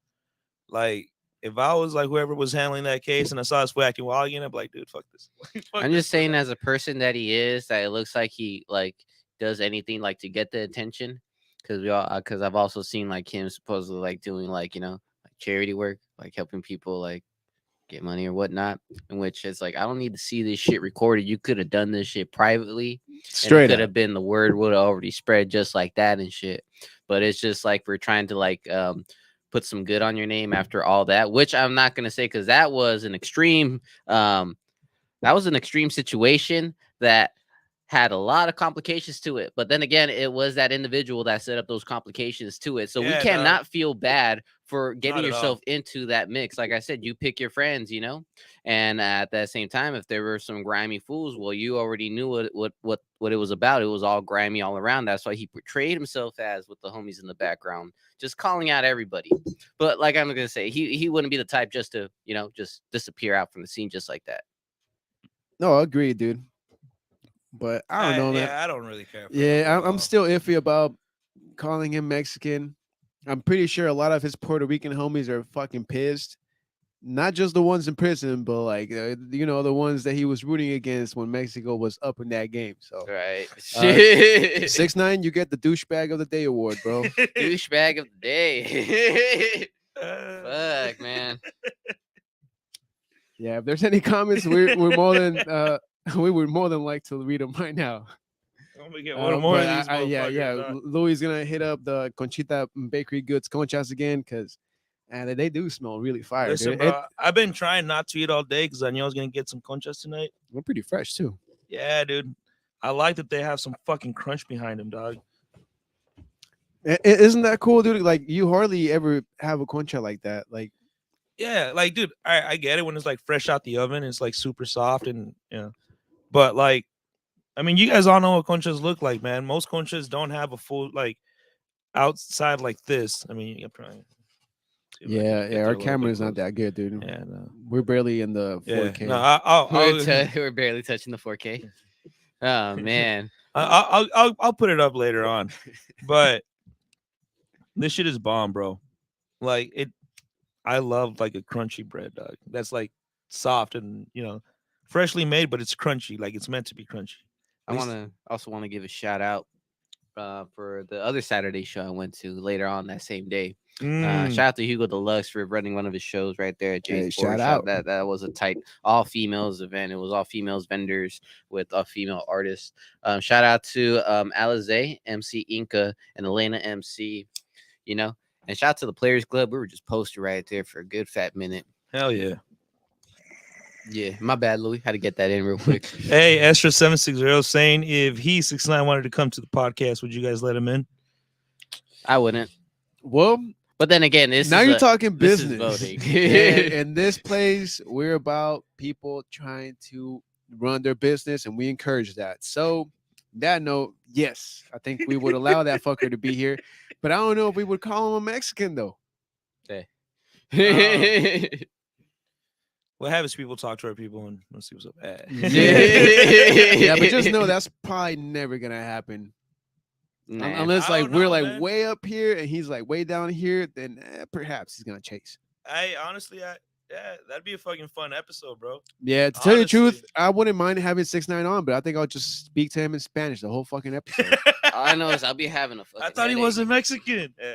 Like, if I was like whoever was handling that case and I saw us acting wild again, I'd be like, dude, fuck this. Fuck
I'm
this,
just saying,
bro.
as a person that he is, that it looks like he like does anything like to get the attention. Because I've also seen like him supposedly like doing like, you know, like charity work, like helping people like get money or whatnot. In which it's like, I don't need to see this shit recorded. You could have done this shit privately.
Straight
Could
up.
have been, the word would have already spread just like that and shit. But it's just like we're trying to like put some good on your name after all that, which I'm not gonna say, because that was an extreme situation that had a lot of complications to it. But then again, it was that individual that set up those complications to it. So
Yeah,
we cannot feel bad for getting
Not at all.
yourself into that mix. Like I said, you pick your friends, you know. And at that same time, if there were some grimy fools, well, you already knew what it was about. It was all grimy all around. That's why he portrayed himself as, with the homies in the background, just calling out everybody. But like I'm gonna say, he wouldn't be the type just to, you know, just disappear out from the scene just like that.
No, agreed, dude. But I don't know, man.
Yeah, I don't really care. For
Yeah,
him at
I'm
all.
still iffy about calling him Mexican. I'm pretty sure a lot of his Puerto Rican homies are fucking pissed. Not just the ones in prison, but like you know, the ones that he was rooting against when Mexico was up in that game. So
Right.
6ix9ine, you get the douchebag of the day award, bro.
Douchebag of the day. Fuck, man.
Yeah, if there's any comments, we're more than we would more than like to read them right now.
I'm gonna get one more of these
yeah,
motherfuckers, dog.
Louis is gonna hit up the Conchita Bakery Goods conchas again because they do smell really fire.
Listen,
Dude.
bro, I've been trying not to eat all day because I knew I was gonna get some conchas tonight.
We're pretty fresh too.
Yeah, dude. I like that they have some fucking crunch behind them, dog.
Isn't that cool, dude? Like you hardly ever have a concha like that. Like,
Yeah, like, dude, I get it when it's like fresh out the oven, it's like super soft and but like, I mean, you guys all know what conchas look like, man. Most conchas don't have a full like outside like this. I mean, I'm trying.
yeah, our camera is not that good, dude.
Yeah, no.
We're barely in the 4K.
No, I'll
We're barely touching the 4K. Oh man.
I'll put it up later on, but this shit is bomb, bro. Like it, I love like a crunchy bread, dog. That's like soft and freshly made, but it's crunchy. Like it's meant to be crunchy.
I also want to give a shout out for the other Saturday show I went to later on that same day. Shout out to Hugo Deluxe for running one of his shows right there at Jay's
shout
Barbershop.
out.
That was a tight all females event. It was all females vendors with female artists. Shout out to Alize, MC Inca, and Elena MC. And shout out to the Players Club. We were just posted right there for a good fat minute.
Hell yeah.
Yeah, my bad, Louis. Had to get that in real quick.
Hey, Estra760 saying if he 6ix9ine wanted to come to the podcast, would you guys let him in?
I wouldn't.
Well,
but then again,
now you're talking business.
Voting.
And in this place, we're about people trying to run their business, and we encourage that. So, that note, yes, I think we would allow that fucker to be here, but I don't know if we would call him a Mexican though.
What happens? People talk to our people and let's see what's up.
Yeah, but just know that's probably never gonna happen.
Nah.
Unless
I
like
don't
we're
know,
like
man.
way up here and he's like way down here, then perhaps he's gonna chase.
Honestly, yeah, that'd be a fucking fun episode, bro.
Yeah, to tell you the truth,
Honestly.
I wouldn't mind having 6ix9ine on, but I think I'll just speak to him in Spanish the whole fucking episode.
All I know is I'll be having a fucking
I thought he
headache.
wasn't Mexican. Yeah.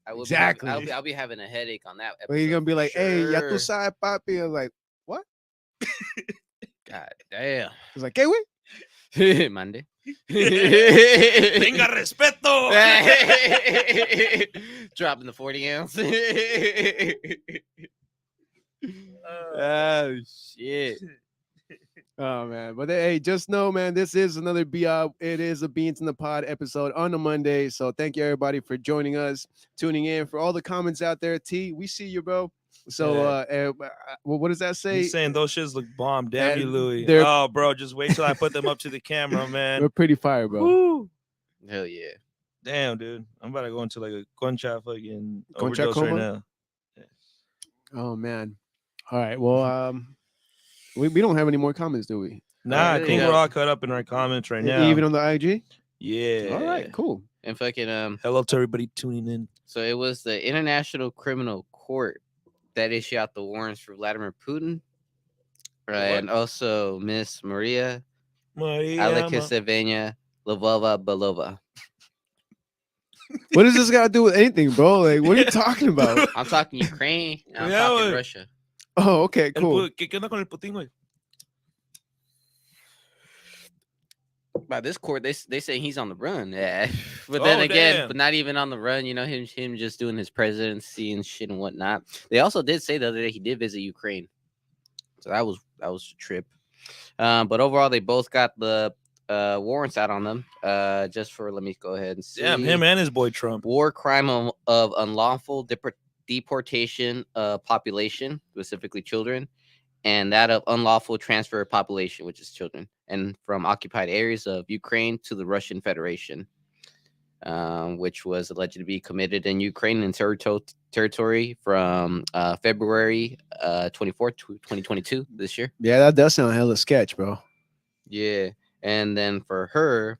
I will
Exactly.
I'll be having a headache on that episode.
But he's gonna be
for
like, "Hey, ya tu
sure.
sabes, papi." I'm like, "What?"
God damn.
He's like, "Hey, wait."
Monday.
Tenga respeto.
Dropping the 40 ounce. Oh shit.
Oh man, but hey, just know, man, this is another BIAP. It is a Beans in the Pod episode on a Monday. So thank you everybody for joining us, tuning in. For all the comments out there, T, we see you, bro. So what does that say?
He's saying those shits look bomb. Damn you, Louis.
they're-
Oh, bro, just wait till I put them up to the camera, man.
We're pretty fire, bro.
Woo.
Hell yeah.
Damn, dude. I'm about to go into like a concha fucking
Concha
overdose right
coma?
now.
Oh man. All right. Well, we don't have any more comments, do we?
Nah, I
there
think
you
we're
go.
all caught up in our comments right now.
Even on the IG?
Yeah.
All right, cool.
And fucking
Hello to everybody tuning in.
so it was the International Criminal Court that issued out the warrants for Vladimir Putin. And also Miss Maria Alexeyevna Lvova-Belova.
What does this got to do with anything, bro? Like, what are you talking about?
I'm talking Ukraine. And I'm
Yeah,
talking
güey.
Russia.
Oh, okay, cool.
¿Qué onda con el Putin, güey?
By this court, they say he's on the run. Yeah, but
Oh,
then again,
damn.
but not even on the run. You know, him just doing his presidency and shit and whatnot. They also did say the other day he did visit Ukraine, so that was a trip. But overall, they both got the warrants out on them. Just for let me go ahead and see.
Damn, him and his boy Trump.
War crime of unlawful deportation of population, specifically children, and that of unlawful transfer of population, which is children, and from occupied areas of Ukraine to the Russian Federation, which was alleged to be committed in Ukraine and territory from February 24th, 2022, this year.
Yeah, that does sound hella sketch, bro.
Yeah. And then for her,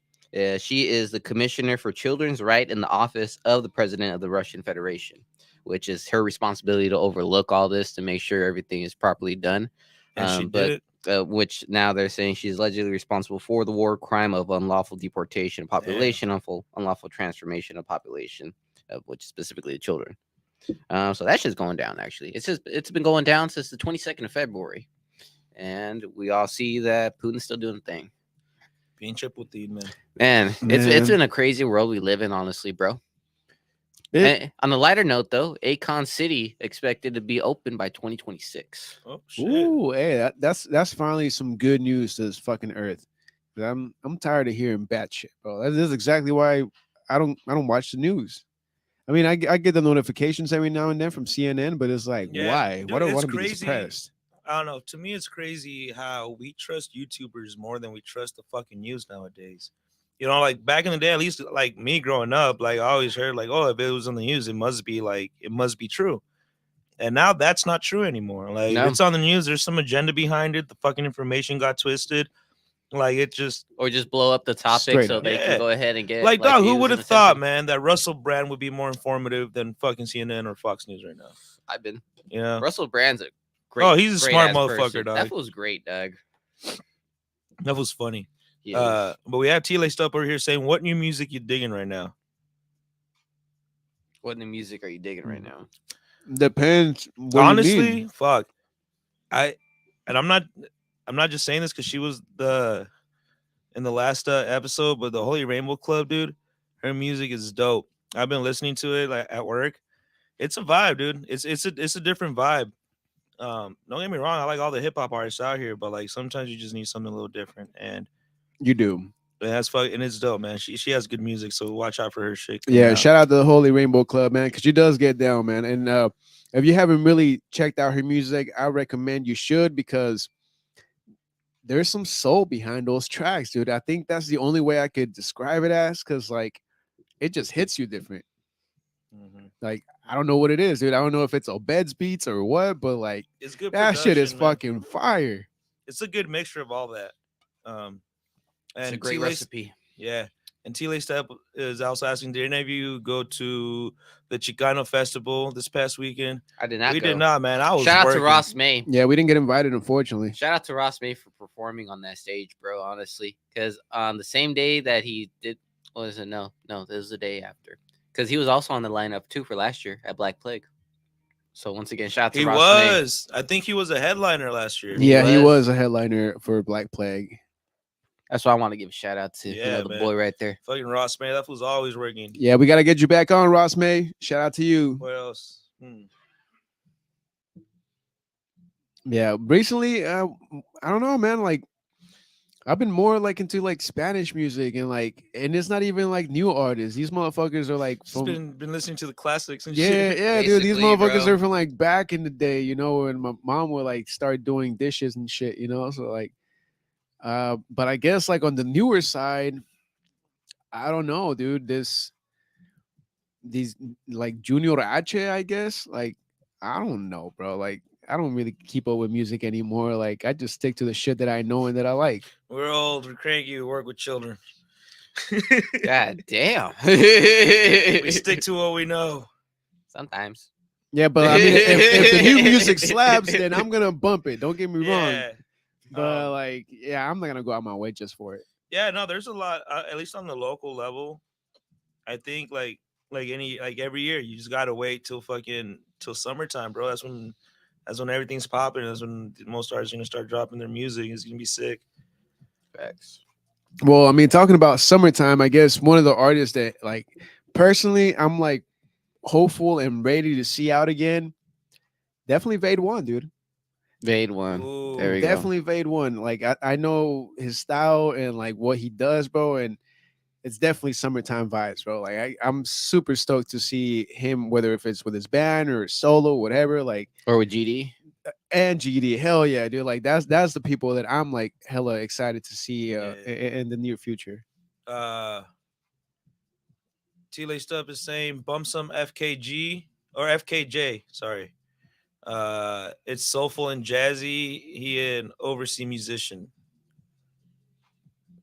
she is the commissioner for children's right in the office of the president of the Russian Federation, which is her responsibility to overlook all this to make sure everything is properly done.
And she did it.
Which now they're saying she's allegedly responsible for the war crime of unlawful deportation of population, unlawful transformation of population, which specifically the children. So that shit's going down. Actually, it's been going down since the 22nd of February, and we all see that Putin's still doing the thing.
Pinche Putin, man.
Man, it's
Man.
been a crazy world we live in, honestly, bro.
It-
And on a lighter note, though, Akon City expected to be open by 2026.
Oh shit.
Ooh, hey, that's finally some good news to this fucking earth. 'Cause I'm tired of hearing bad shit, bro. That is exactly why I don't watch the news. I mean, I get the notifications every now and then from CNN, but it's like,
Yeah,
why?
dude,
Why do I
it's
want to be
crazy.
suppressed?
I don't know. To me, it's crazy how we trust YouTubers more than we trust the fucking news nowadays. You know, like back in the day, at least like me growing up, like I always heard like, oh, if it was on the news, it must be true. And now that's not true anymore. Like
No.
if it's on the news, there's some agenda behind it. The fucking information got twisted. Like it just
Or just blow up the topic
Straight
so
up.
they
Yeah.
can go ahead and get
like dog, who
views
would
and
have thought,
attention.
man, that Russell Brand would be more informative than fucking CNN or Fox News right now?
I've been
You know?
Russell Brand's a great.
Oh, he's a
great
smart
ass
motherfucker,
person.
dog.
That was great, Doug.
That was funny.
He is.
But we have T-Laced up over here saying, what new music you digging right now?
What new music are you digging right now?
Depends. What you
Honestly,
mean.
fuck. I'm not just saying this because she was in the last episode, but the Holy Rainbow Club, dude, her music is dope. I've been listening to it like at work. It's a vibe, dude. It's a different vibe. Don't get me wrong, I like all the hip hop artists out here, but like sometimes you just need something a little different, and
You do.
that's fuck, and it's dope, man. She has good music, so watch out for her shit. coming
Yeah,
out.
shout out to the Holy Rainbow Club, man, because she does get down, man. And if you haven't really checked out her music, I recommend you should, because there's some soul behind those tracks, dude. I think that's the only way I could describe it as, because like it just hits you different. Like I don't know what it is, dude. I don't know if it's Obed's beats or what, but like
It's good
that shit is
production, man.
fucking fire.
It's a good mixture of all that.
It's a
And
great
T-Lay,
recipe.
yeah. And T-Lay Step is also asking, did any of you go to the Chicano Festival this past weekend?
I did not
We
go.
did not, man. I was
Shout out
working.
to Ross May.
Yeah, we didn't get invited, unfortunately.
Shout out to Ross May for performing on that stage, bro. Honestly, because on the same day that he did, what was it? No, this was the day after. Because he was also on the lineup too for last year at Black Plague. So once again, shout out to
He
Ross May.
was. I think he was a headliner last year.
Yeah, he
was.
was a headliner for Black Plague.
That's why I want to give a shout out to
Yeah,
the
man.
boy right there.
Fucking Ross, man. That was always working.
Yeah, we gotta get you back on, Ross May. Shout out to you.
What else?
Yeah, recently, I don't know, man. Like, I've been more like into like Spanish music and it's not even like new artists. These motherfuckers are like
Just
from
been listening to the classics and
yeah,
shit.
yeah, dude. These
Basically,
motherfuckers
bro.
are from like back in the day, you know, when my mom would like start doing dishes and shit, you know. So like, but I guess like on the newer side, I don't know, dude. These like Junior H, I guess. Like, I don't know, bro. Like, I don't really keep up with music anymore. Like, I just stick to the shit that I know and that I like.
We're old. We're cranky. We work with children.
God damn.
We stick to what we know.
Sometimes.
Yeah, but I mean, if the new music slaps, then I'm gonna bump it. Don't get me wrong.
Yeah.
But like, yeah, I'm not gonna go out my way just for it.
Yeah, no, there's a lot. At least on the local level, I think like every year, you just gotta wait till summertime, bro. That's when everything's popping. That's when most artists are gonna start dropping their music. It's gonna be sick.
Facts.
Well, I mean, talking about summertime, I guess one of the artists that like personally, I'm like hopeful and ready to see out again. Definitely Vade One, dude.
Vade One.
Ooh.
There we
Definitely Vade One. Like I know his style and like what he does, bro, and it's definitely summertime vibes, bro. Like I'm super stoked to see him, whether if it's with his band or solo, whatever. Like
Or with GD.
and GD, hell yeah, dude. Like that's the people that I'm like hella excited to see
Yeah.
in the near future.
T-Lay Stuff is saying bump some FKG or FKJ. Sorry. It's soulful and jazzy. He an overseas musician.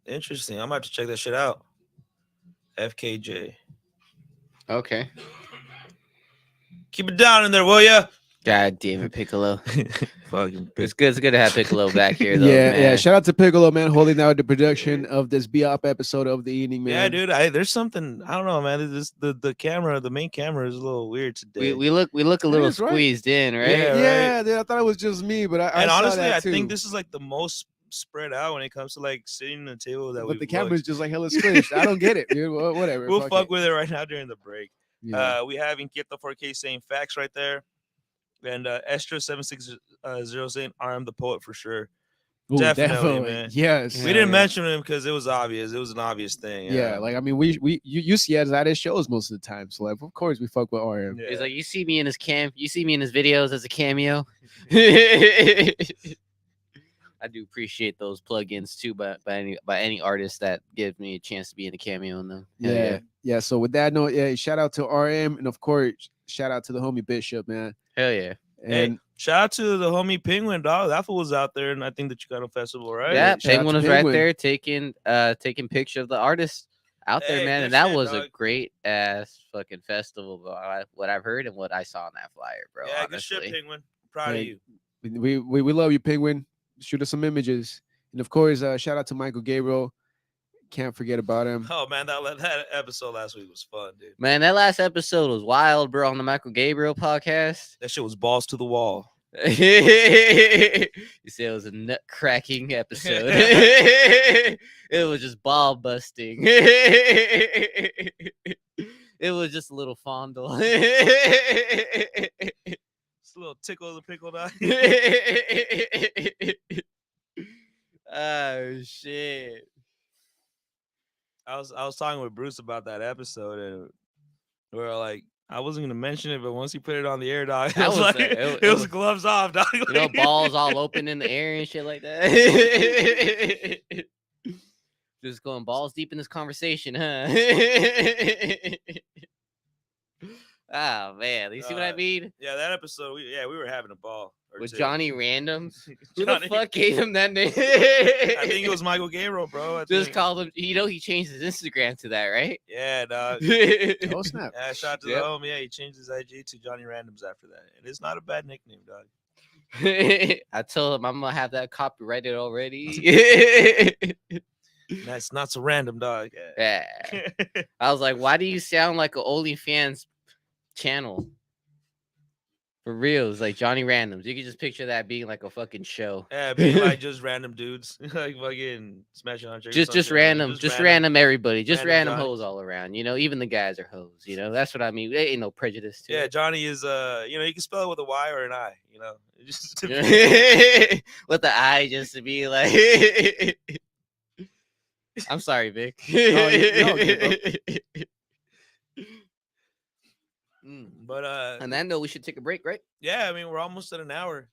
Interesting. I'm about to check that shit out. FKJ.
Okay.
Keep it down in there, will ya?
God damn it, Piccolo.
Fucking
It's good to have Piccolo back here, though.
Yeah,
man.
yeah. Shout out to Piccolo, man, holding down the production of this BIAP episode of the evening, man.
Yeah, dude. There's something I don't know, man. This the camera, the main camera is a little weird today.
We look a little
is, right?
squeezed in, right?
Yeah,
Yeah, dude. I thought it was just me, but I
and
saw
honestly,
that
I
too.
think this is like the most spread out when it comes to like sitting at the table that
But
we've
the camera's
looked.
just like hella squished. I don't get it, dude. Whatever.
We'll fuck with it right now during the break.
Yeah.
We have Inquieto 4K saying facts right there. And Estra 760 saying I am the poet for sure.
Ooh,
Definitely, man.
Yes.
We didn't mention him because it was obvious. It was an obvious thing.
Yeah, like I mean, you see us at his shows most of the time, so like of course we fuck with RM.
He's like, you see me in his you see me in his videos as a cameo. I do appreciate those plugins too, by any artist that gives me a chance to be in a cameo in them. Hell
Yeah. So with that note, yeah, shout out to RM and of course shout out to the homie Bishop, man.
Hell yeah.
And
hey, shout out to the homie Penguin, dog. That fool was out there, and I think the Chicano Festival, right?
Yeah,
Shout out
Penguin
to
was right
Penguin.
there taking picture of the artist out there,
Hey,
man,
good
and that
shit,
was a
dog.
great ass fucking festival. What I've heard and what I saw on that flyer, bro.
Yeah, good
honestly.
shit, Penguin. Proud
Hey,
of you.
we love you, Penguin. Shoot us some images. And of course, shout out to Michael Gabriel. Can't forget about him.
Oh man, that episode last week was fun, dude.
Man, that last episode was wild, bro, on the Michael Gabriel podcast.
That shit was balls to the wall.
You said it was a nut cracking episode. It was just ball busting. It was just a little fondle.
Just a little tickle of the pickle dog.
Oh shit.
I was talking with Bruce about that episode, and we were like, I wasn't gonna mention it, but once he put it on the air, dog,
That
it was
was
like
it
it was
was
gloves off, dog.
you know, balls all open in the air and shit like that. Just going balls deep in this conversation, huh? Oh man, you see what I mean?
Yeah, that episode, we were having a ball.
With Johnny Randoms. Who
Johnny,
the fuck gave him that name?
I think it was Michael Gabriel, bro.
Just called him. You know, he changed his Instagram to that, right?
Yeah, dog.
Oh snap!
Yeah, shout out to the homie. Yeah, he changed his IG to Johnny Randoms after that. And it's not a bad nickname, dog.
I told him I'm gonna have that copyrighted already.
That's not so random, dog.
Yeah. I was like, why do you sound like an OnlyFans channel? For real, it's like Johnny Randoms. You can just picture that being like a fucking show.
Yeah, being like just random dudes, like fucking smashing on chicks.
Just random everybody, just random
Johnnies.
hoes all around. You know, even the guys are hoes. You know, that's what I mean. There ain't no prejudice to
Yeah,
it.
Johnny is you can spell it with a Y or an I. You know, just
With the eye, just to be like. I'm sorry, Vic.
But
on that note, we should take a break, right?
yeah, I mean we're almost at an hour.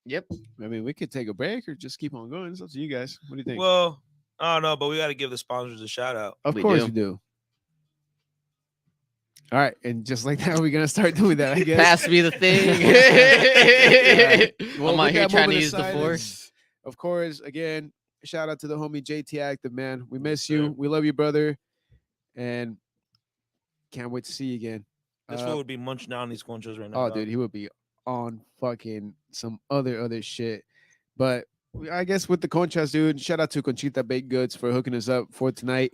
Yep.
I mean, we could take a break or just keep on going. It's up to you guys. What do you think?
Well, I don't know, but we got to give the sponsors a shout out.
Of
we
course
do.
we do. All right, and just like that, we're gonna start doing that. I guess.
Pass me the thing.
Well,
I'm out
with
here
that
trying to
moment of
use the
silence,
force.
Of course, again, shout out to the homie JT Active, man. We miss you. We love you, brother, and can't wait to see you again.
This fool would be munching down these conchos right now.
Oh,
dog.
dude, he would be on fucking some other shit. But I guess with the conchas, dude, shout out to Conchita Baked Goods for hooking us up for tonight.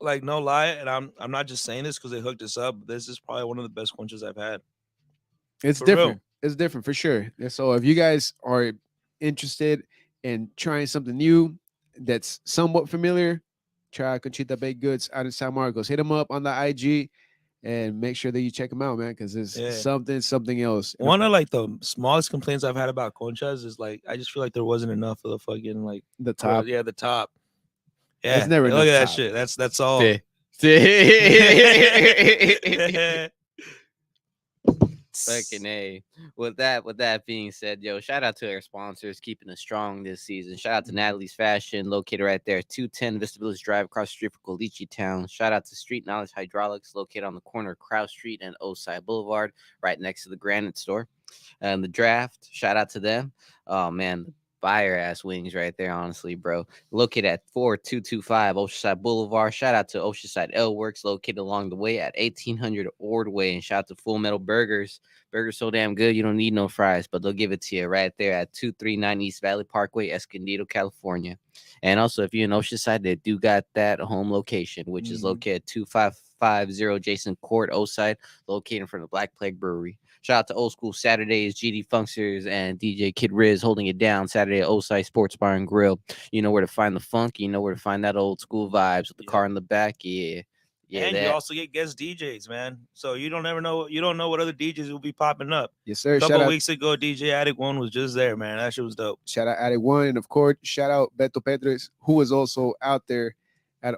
Like no lie, and I'm not just saying this because they hooked us up. This is probably one of the best conchas I've had.
It's
For
different.
real.
It's different for sure. And so if you guys are interested in trying something new that's somewhat familiar, try Conchita Baked Goods out in San Marcos. Hit them up on the IG and make sure that you check them out, man, because it's
Yeah.
something else.
One of like the smallest complaints I've had about conchas is like I just feel like there wasn't enough of the fucking like
The top.
Yeah, the top.
There's
Yeah,
never
look at
enough
that
top.
shit. That's all.
Fucking A. With that being said, yo, shout out to our sponsors keeping us strong this season. Shout out to Natalie's Fashion, located right there, 210 Vista Village Drive, across the street from Caliche Town. Shout out to Street Knowledge Hydraulics, located on the corner of Krause Street and Osai Boulevard, right next to the Granite Store. And the Draft, shout out to them. Oh man, fire ass wings right there, honestly, bro. Located at 4225 Oceanside Boulevard. Shout out to Oceanside L Works, located along the way at 1800 Ordway. And shout out to Full Metal Burgers. Burgers so damn good, you don't need no fries, but they'll give it to you right there at 239 East Valley Parkway, Escondido, California. And also, if you're in Oceanside, they do got that home location, which is located at 2550 Jason Court, Oside, located in front of Black Plague Brewery. Shout out to Old School Saturdays, GD Funksters, and DJ Kid Riz holding it down Saturday at Osai Sports Bar and Grill. You know where to find the funk. You know where to find that old school vibes with the car in the back. Yeah.
And you also get guest DJs, man. So you don't know what other DJs will be popping up.
Yes, sir.
A couple weeks ago, DJ Addict One was just there, man. That shit was dope.
Shout out Addict One, and of course, shout out Beto Pedres, who was also out there at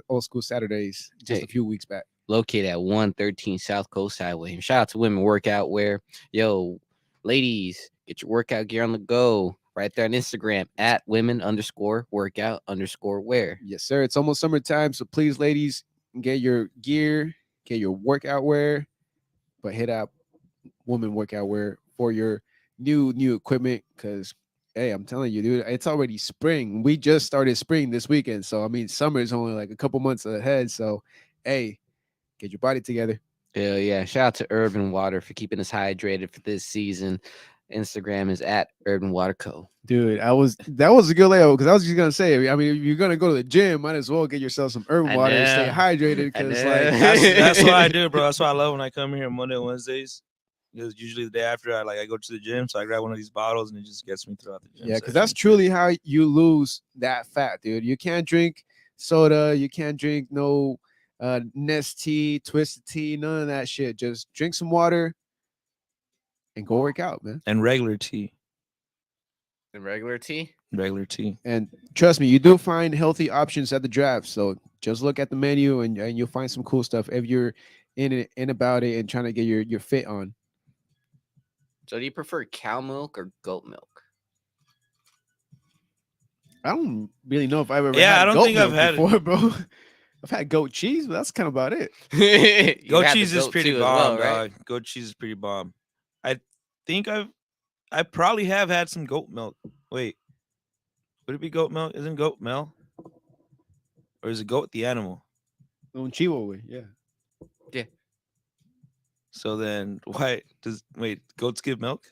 Old School Saturdays just a few weeks back.
Located at 113 South Coast Highway. And shout out to Women Workout Wear. Yo, ladies, get your workout gear on the go. Right there on Instagram at women_workout_wear.
Yes, sir. It's almost summertime, so please, ladies, get your gear, get your workout wear, but hit up Women Workout Wear for your new equipment. Because hey, I'm telling you, dude, it's already spring. We just started spring this weekend, so I mean, summer is only like a couple months ahead. So hey, get your body together.
Hell yeah. Shout out to Urban Water for keeping us hydrated for this season. Instagram is at Urban Water Co.
Dude, that was a good layout because I was just gonna say, I mean, if you're gonna go to the gym, might as well get yourself some Urban Water and stay hydrated. Because like
that's what I do, bro. That's what I love when I come here Monday and Wednesdays. Because usually the day after I go to the gym, so I grab one of these bottles and it just gets me throughout the gym.
Yeah, because that's truly how you lose that fat, dude. You can't drink soda, you can't drink no Nest tea, Twisted tea, none of that shit. Just drink some water and go work out, man.
And regular tea.
And regular tea?
Regular tea.
And trust me, you do find healthy options at the Draft. So just look at the menu and you'll find some cool stuff. If you're in about it and trying to get your fit on.
So do you prefer cow milk or goat milk?
I don't really know if I've ever
Yeah, I
had
don't
goat
think I've
milk
had it.
before, bro. I've had goat cheese, but that's kind of about it.
You
Goat
had the
cheese is
goat
pretty
too as
bomb,
well, right?
dog. Goat cheese is pretty bomb. I think I probably have had some goat milk. Wait, would it be goat milk? Isn't goat milk? Or is it goat the animal?
Un chivo, güey, yeah.
Yeah.
So then why does wait, goats give milk?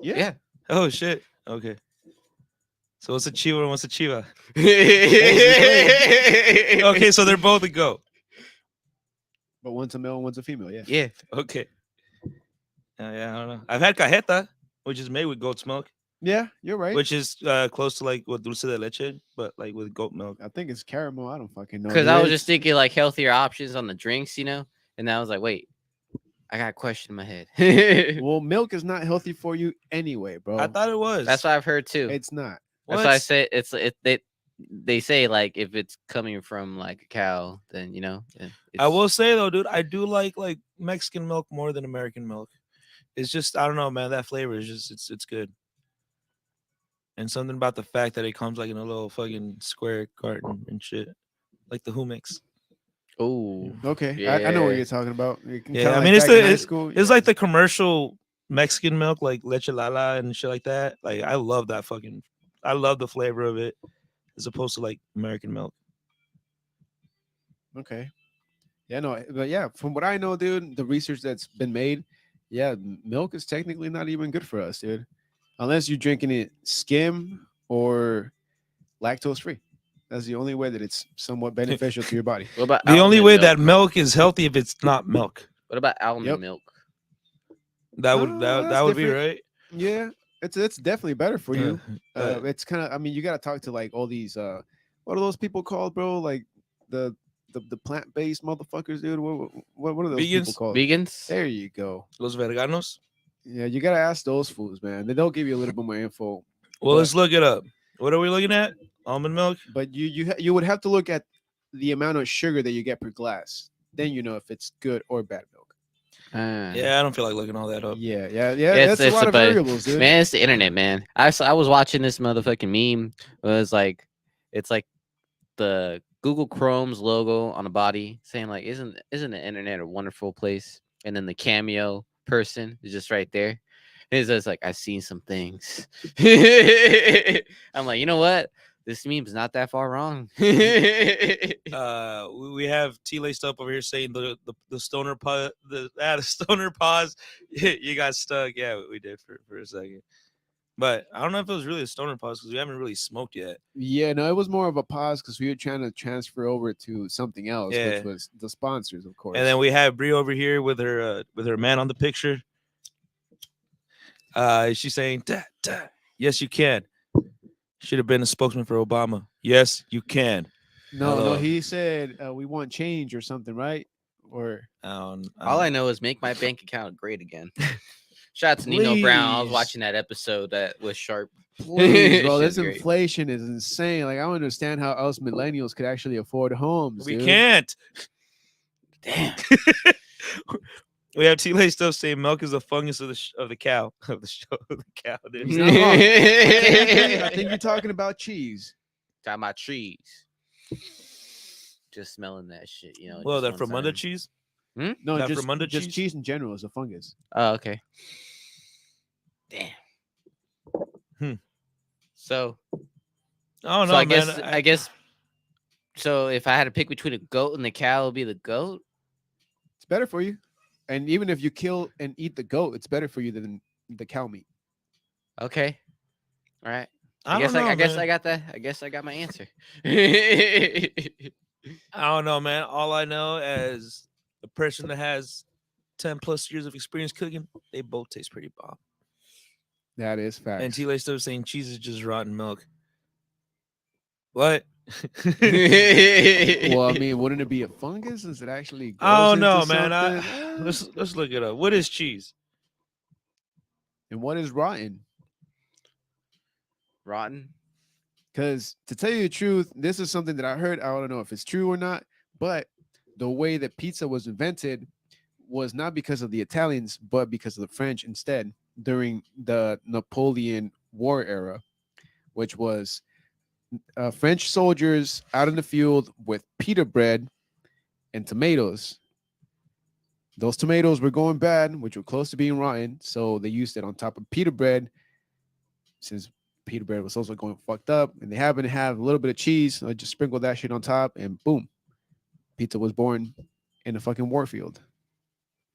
Yeah.
Yeah.
Oh shit. Okay. So what's a chiva and what's a chiva?
Basically.
Okay, so they're both a goat.
But one's a male and one's a female, yeah.
Yeah.
Okay. Yeah, I don't know. I've had cajeta, which is made with goat's milk,
Yeah, you're right.
which is close to like what dulce de leche, but like with goat milk.
I think it's caramel. I don't fucking know.
Because
dude.
I was
It's-
just thinking like healthier options on the drinks, you know? And I was like, wait, I got a question in my head.
well, milk is not healthy for you anyway, bro.
I thought it was.
That's what I've heard too.
it's not.
That's
What?
why I say they say like if it's coming from like a cow, then you know.
I will say though, dude, I do like Mexican milk more than American milk. It's just I don't know, man. That flavor is just it's good. And something about the fact that it comes like in a little fucking square carton and shit, like the hummus.
Oh,
Okay, I know what
Yeah.
you're talking about. You can
Yeah,
kinda
I
like
mean it's
back in high
the
school.
it's
yeah.
like the commercial Mexican milk, like leche lala and shit like that. Like I love that fucking. I love the flavor of it, as opposed to like American milk.
Okay. Yeah, no, but yeah, from what I know, dude, the research that's been made, yeah, milk is technically not even good for us, dude, unless you're drinking it skim or lactose free. That's the only way that it's somewhat beneficial to your body.
what about
The only
almond
way
milk?
that milk is healthy if it's not milk.
What about almond
Yep.
milk?
That would
Oh,
that
that's
would be
different.
right.
Yeah, it's definitely better for you.
Uh,
It's kind of, I mean, you got to talk to like all these, what are those people called, bro? Like the the plant based motherfuckers, dude. What are those people
Vegans?
called?
Vegans?
There you go.
Los veganos.
Yeah, you gotta ask those fools, man. They'll give you a little bit more info.
Well,
But-
let's look it up. What are we looking at? Almond milk.
But you would have to look at the amount of sugar that you get per glass. Then you know if it's good or bad milk.
Yeah, I don't feel like looking all that up.
Yeah.
It's-
That's a
it's
lot of
about-
variables, dude.
Man, it's the internet, man. I was watching this motherfucking meme. It was like, it's like the Google Chrome's logo on a body saying like, isn't the internet a wonderful place? And then the cameo person is just right there. It's just like, I've seen some things. I'm like, you know what? This meme's not that far wrong.
We have T laced up over here saying the stoner pause. The stoner pause. You got stuck. Yeah, we did for a second. But I don't know if it was really a stoner pause because we haven't really smoked yet.
Yeah, no, it was more of a pause because we were trying to transfer over to something else,
Yeah.
which was the sponsors, of course.
And then we have Bree over here with her man on the picture. She's saying, "Da, da. Yes, you can. Should have been a spokesman for Obama. Yes, you can."
no,
Hello.
he said we want change or something, right? Or
All I know is make my bank account great again. Shout out to Nino Brown. I was
Please.
watching that episode that was sharp.
please, bro, this
Shit's great.
inflation is insane. Like I don't understand how us millennials could actually afford homes.
we
dude.
can't.
Damn.
We have T laced up saying milk is a fungus of the cow of the show of the cow. Dude.
He's not wrong. I think you're talking about cheese.
Got my trees. Just smelling that shit, you know.
Well,
just
that
one
from under
time.
cheese.
No,
Not
just
from under
just
cheese?
cheese in general is a fungus.
Oh, okay. Damn.
Hmm.
So,
Oh no,
so I
man.
guess. So if I had to pick between a goat and the cow, it would be the goat.
It's better for you. And even if you kill and eat the goat, it's better for you than the cow meat.
Okay. All right.
I
guess
don't know,
I guess
man.
I got that. I guess I got my answer.
I don't know, man. All I know as a person that has 10 plus years of experience cooking, they both taste pretty bomb.
That is fact.
And T laced up saying cheese is just rotten milk. What?
Well, I mean, wouldn't it be a fungus? Is it actually?
I don't
goes
know,
into
man.
something?
Let's look it up. What is cheese?
And what is rotten?
Rotten.
Because to tell you the truth, this is something that I heard. I don't know if it's true or not, but the way that pizza was invented was not because of the Italians, but because of the French instead during the Napoleon War era, which was French soldiers out in the field with pita bread and tomatoes. Those tomatoes were going bad, which were close to being rotten, so they used it on top of pita bread, since pita bread was also going fucked up, and they happened to have a little bit of cheese. So I just sprinkled that shit on top, and boom, pizza was born in the fucking warfield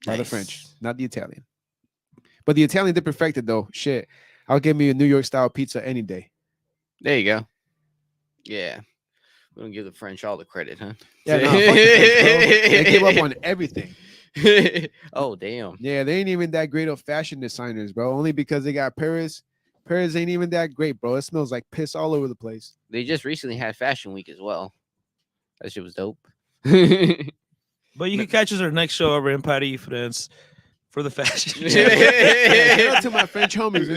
by the French, not the Italian. But the Italian did perfect it though. Shit, I'll give me a New York style pizza any day.
There you go. Yeah. We don't give the French all the credit, huh?
Yeah, no, fuck the French, bro. They give up on everything.
Oh, damn.
Yeah, they ain't even that great of fashion designers, bro. Only because they got Paris. Paris ain't even that great, bro. It smells like piss all over the place.
They just recently had Fashion Week as well. That shit was dope.
But you can catch us our next show over in Paris, France, for the fashion.
Yeah, shout out to my French homies.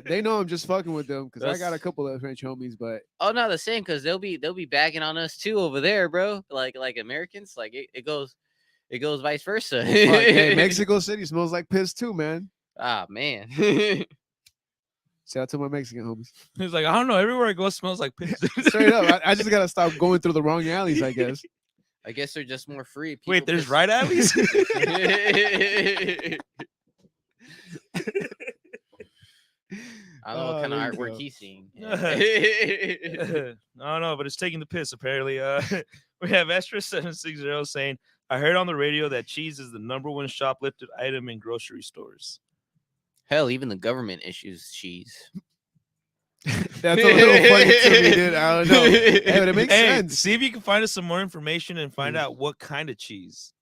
They know I'm just fucking with them because I got a couple of French homies, but
oh no, the same, because they'll be bagging on us too over there, bro. Like Americans, like it goes vice versa.
hey, Mexico City smells like piss too, man.
Ah, man.
Shout out to my Mexican homies.
He's like, I don't know, everywhere I go smells like piss.
Straight up, I just gotta stop going through the wrong alleys, I guess.
I guess they're just more free.
Wait, there's right alleys?
I don't know what kind of artwork he's seeing.
No, but it's taking the piss, apparently. We have S6e13 saying, I heard on the radio that cheese is the #1 shoplifted item in grocery stores.
Hell, even the government issues cheese.
That's a little funny to me, dude. I don't know. Hey, but it makes sense.
See if you can find us some more information and find out what kind of cheese.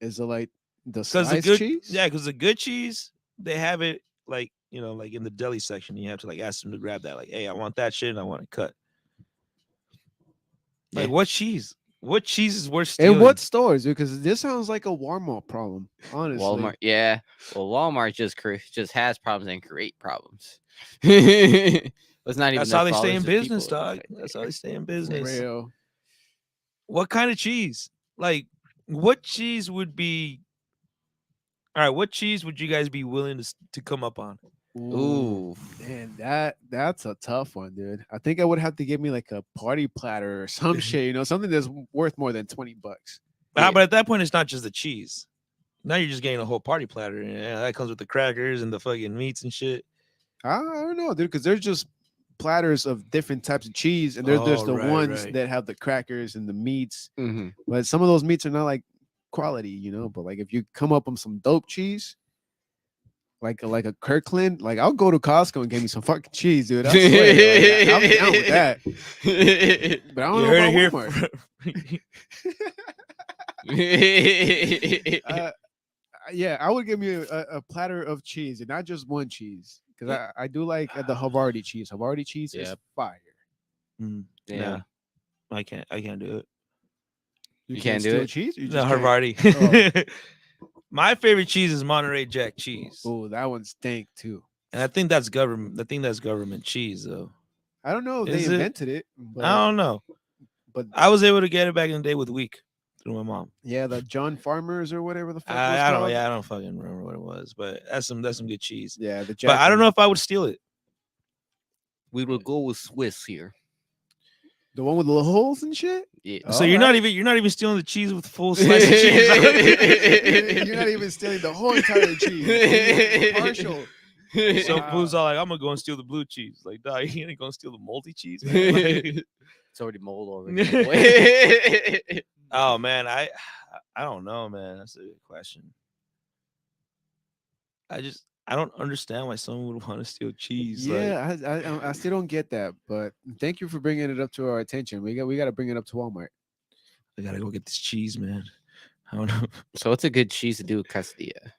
Is it like the sliced cheese?
Yeah, because the good cheese, they have it like, like in the deli section. You have to like ask them to grab that. Like, hey, I want that shit and I want it cut. Like, what cheese? What cheese is worth stealing?
And what stores? Because this sounds like a Walmart problem, honestly.
Walmart, yeah. Well, Walmart just has problems and create problems. It's not even.
That's how they stay in business, dog. That's how they stay in business.
Real.
What kind of cheese? Like, what cheese would be? All right, what cheese would you guys be willing to come up on?
Ooh,
man, that's a tough one, dude. I think I would have to give me like a party platter or some shit, something that's worth more than $20.
But at that point, it's not just the cheese. Now you're just getting a whole party platter, and that comes with the crackers and the fucking meats and shit.
I don't know, dude, because there's just platters of different types of cheese, and there's the ones that have the crackers and the meats.
Mm-hmm.
But some of those meats are not like quality, But like if you come up with some dope cheese, like a Kirkland, like I'll go to Costco and get me some fucking cheese, dude. I swear, I'm down with that. But I don't know about Walmart. Yeah, I would give me a platter of cheese and not just one cheese, because I do like the Havarti cheese. Havarti cheese is fire.
Yeah, I can't do it.
You
can't do it?
Cheese?
No, Havarti. My favorite cheese is Monterey Jack cheese.
Oh, that one's stank too.
And I think that's government. Cheese, though.
I don't know if they invented it. But,
I don't know.
But
I was able to get it back in the day with Week through my mom.
Yeah, the John Farmers or whatever the fuck.
I don't fucking remember what it was, but that's some good cheese.
Yeah,
but I don't know if I would steal it.
We will go with Swiss here.
The one with the little holes and shit.
Yeah.
So you're not even stealing the cheese with full slice of cheese.
You're not even stealing the whole entire cheese. Partial.
So Blue's all like, I'm gonna go and steal the blue cheese. Like, dog, you ain't gonna steal the moldy cheese, man? Like,
it's already mold already.
Oh man, I don't know, man. That's a good question. I don't understand why someone would want to steal cheese.
Yeah, like, I still don't get that. But thank you for bringing it up to our attention. We got to bring it up to Walmart.
I gotta go get this cheese, man. I don't know.
So what's a good cheese to do with quesadilla?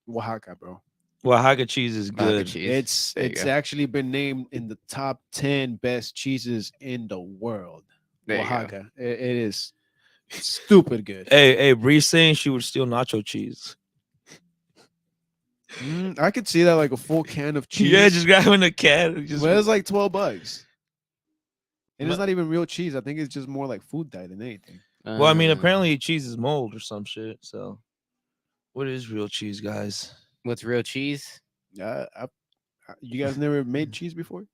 Oaxaca, bro.
Oaxaca cheese is good.
Cheese. It's actually been named in the top 10 best cheeses in the world. Oaxaca. It is stupid good.
Hey, Bree's saying she would steal nacho cheese.
I could see that, like a full can of cheese.
Yeah, just grabbing a can.
Well, it's like $12. And it's not even real cheese. I think it's just more like food dye than anything.
Well, I mean, apparently cheese is mold or some shit. So What is real cheese, guys?
What's real cheese?
You guys never made cheese before?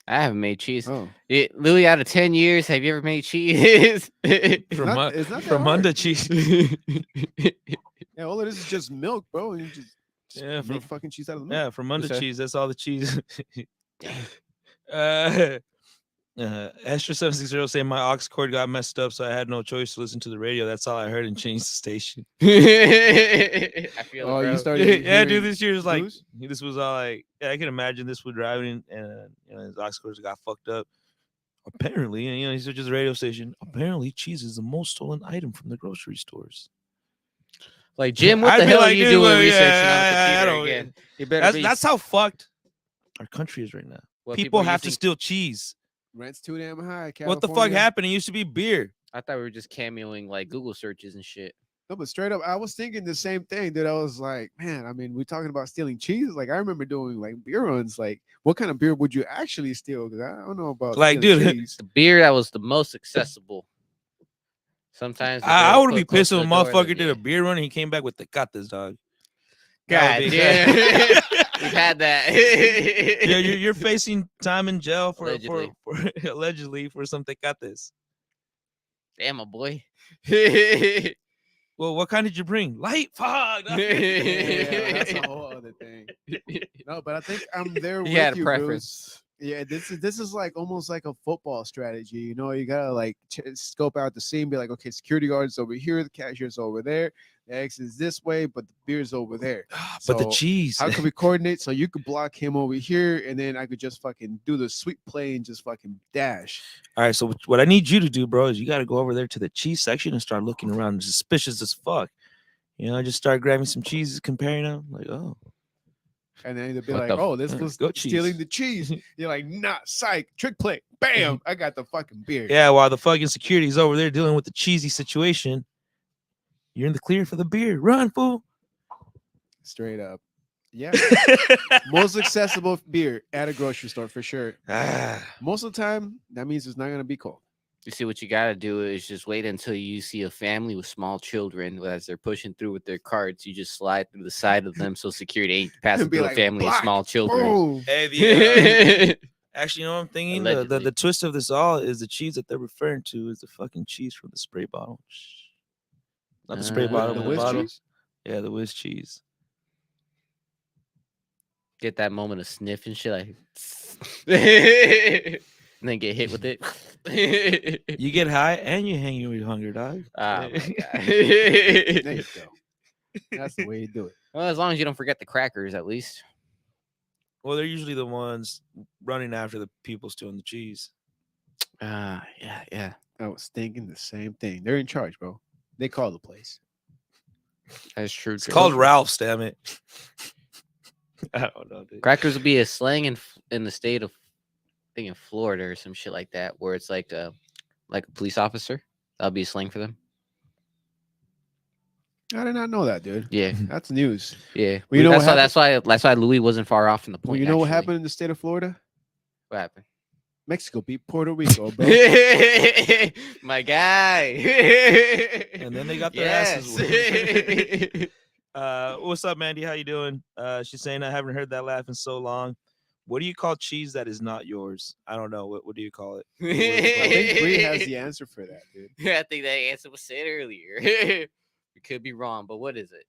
I haven't made cheese.
Oh,
Louis, out of 10 years, have you ever made cheese?
it's not that
from
hard.
under cheese.
Yeah, all it is just milk, bro. And you just
Yeah,
make
from
fucking cheese out of the milk.
yeah, from under
Yes, sir.
cheese. That's all the cheese. Extra 760 saying my aux cord got messed up, so I had no choice to listen to the radio. That's all I heard and changed the station.
I feel
Oh,
it,
you
bro.
started.
Yeah, dude,
hearing
this year is like
blues?
this was all like I can imagine this was driving and his aux cords got fucked up. Apparently, and he switches the radio station. Apparently, cheese is the most stolen item from the grocery stores.
Like, Jim, what
I'd
the
be
hell are
like,
you
dude,
doing
well,
researching
yeah,
on
I
the computer
don't-
again? You better be.
That's how fucked our country is right now.
What,
People
are
have to
using-
steal cheese.
Rent's too damn high.
What the fuck
California.
happened? It used to be beer.
I thought we were just cameoing like Google searches and shit.
No, but straight up, I was thinking the same thing, dude. I was like, man, I mean, we're talking about stealing cheese. Like, I remember doing like beer runs. Like, what kind of beer would you actually steal? Because I don't know about
Like,
stealing
dude,
cheese.
The beer that was the most accessible. Sometimes
I would be pissed if a
if
motherfucker did a beer run and he came back with the this dog. That
God
would be-
damn. We've had that.
Yeah, you're facing time in jail for
Allegedly.
for allegedly for some tecates.
Damn, my boy.
Well, what kind did you bring? Light? Fuck.
Yeah, that's a whole other thing. No, but I think I'm there
He
with
had a
you,
preference.
Bruce. Yeah, this is like almost like a football strategy. You know, you gotta like scope out the scene, be like, okay, security guards over here, the cashier's over there, the exit is this way, but the beer's over there.
But the
So,
cheese.
How can we coordinate so you could block him over here, and then I could just fucking do the sweep play and just fucking dash.
All right, so what I need you to do, bro, is you got to go over there to the cheese section and start looking around, suspicious as fuck. You know, just start grabbing some cheeses, comparing them. Like, oh,
And then they'd be
What
like,
the
"Oh, this
f-
was
goat cheese."
stealing the cheese." You're like, "Nah, psych, trick play, bam! I got the fucking beer."
yeah. While the fucking security's over there dealing with the cheesy situation, you're in the clear for the beer. Run, fool.
Straight up. Yeah, most accessible beer at a grocery store for sure.
Ah,
Most of the time, that means it's not gonna be cold.
You see, what you gotta do is just wait until you see a family with small children as they're pushing through with their carts. You just slide through the side of them so security ain't passing
Be
through
like,
a family of
"Block,
small children.
Boom.
hey, the, actually, you know what I'm thinking? The
Allegedly.
twist of this all is the cheese that they're referring to is the fucking cheese from the spray bottle. Shh. Not the spray bottle,
The
but the
whiz
bottle.
cheese?
Yeah, the whiz cheese.
Get that moment of sniff and shit, like, and then get hit with it.
You get high and you hang your hunger, dog.
Oh my god.
There you go. That's the way you do it.
Well, as long as you don't forget the crackers, at least.
Well, they're usually the ones running after the people stealing the cheese.
Yeah.
I was thinking the same thing. They're in charge, bro. They call the place.
That's true.
It's called Ralph's, damn it. I don't know, dude.
Crackers will be a slang in the state of, I think, in Florida or some shit like that, where it's like a police officer. That'll be a slang for them.
I did not know that, dude.
Yeah,
That's news.
yeah.
Well, you know what
that's why Louis wasn't far off in the point.
Well, you know what
actually.
happened in the state of Florida?
What happened?
Mexico beat Puerto Rico, bro.
My guy.
And then they got their asses
Yes.
What's up, Mandy? How you doing? She's saying I haven't heard that laugh in so long. What do you call cheese that is not yours? I don't know. What do you call it?
I think Bree has the answer for that, dude.
I think that answer was said earlier. We could be wrong, but what is it?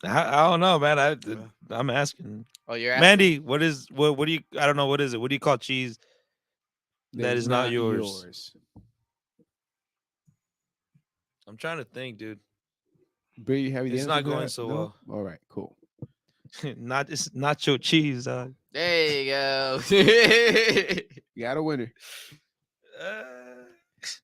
I don't know, man. I'm asking.
Oh, you're asking?
Mandy, what do you I don't know, what is it? What do you call cheese that is not yours? I'm trying to think, dude.
Bree, you have the
It's
answer
not
for
going
that?
so
No?
well.
All right, cool.
It's nacho cheese, dog.
There you go.
You got a winner.
Uh,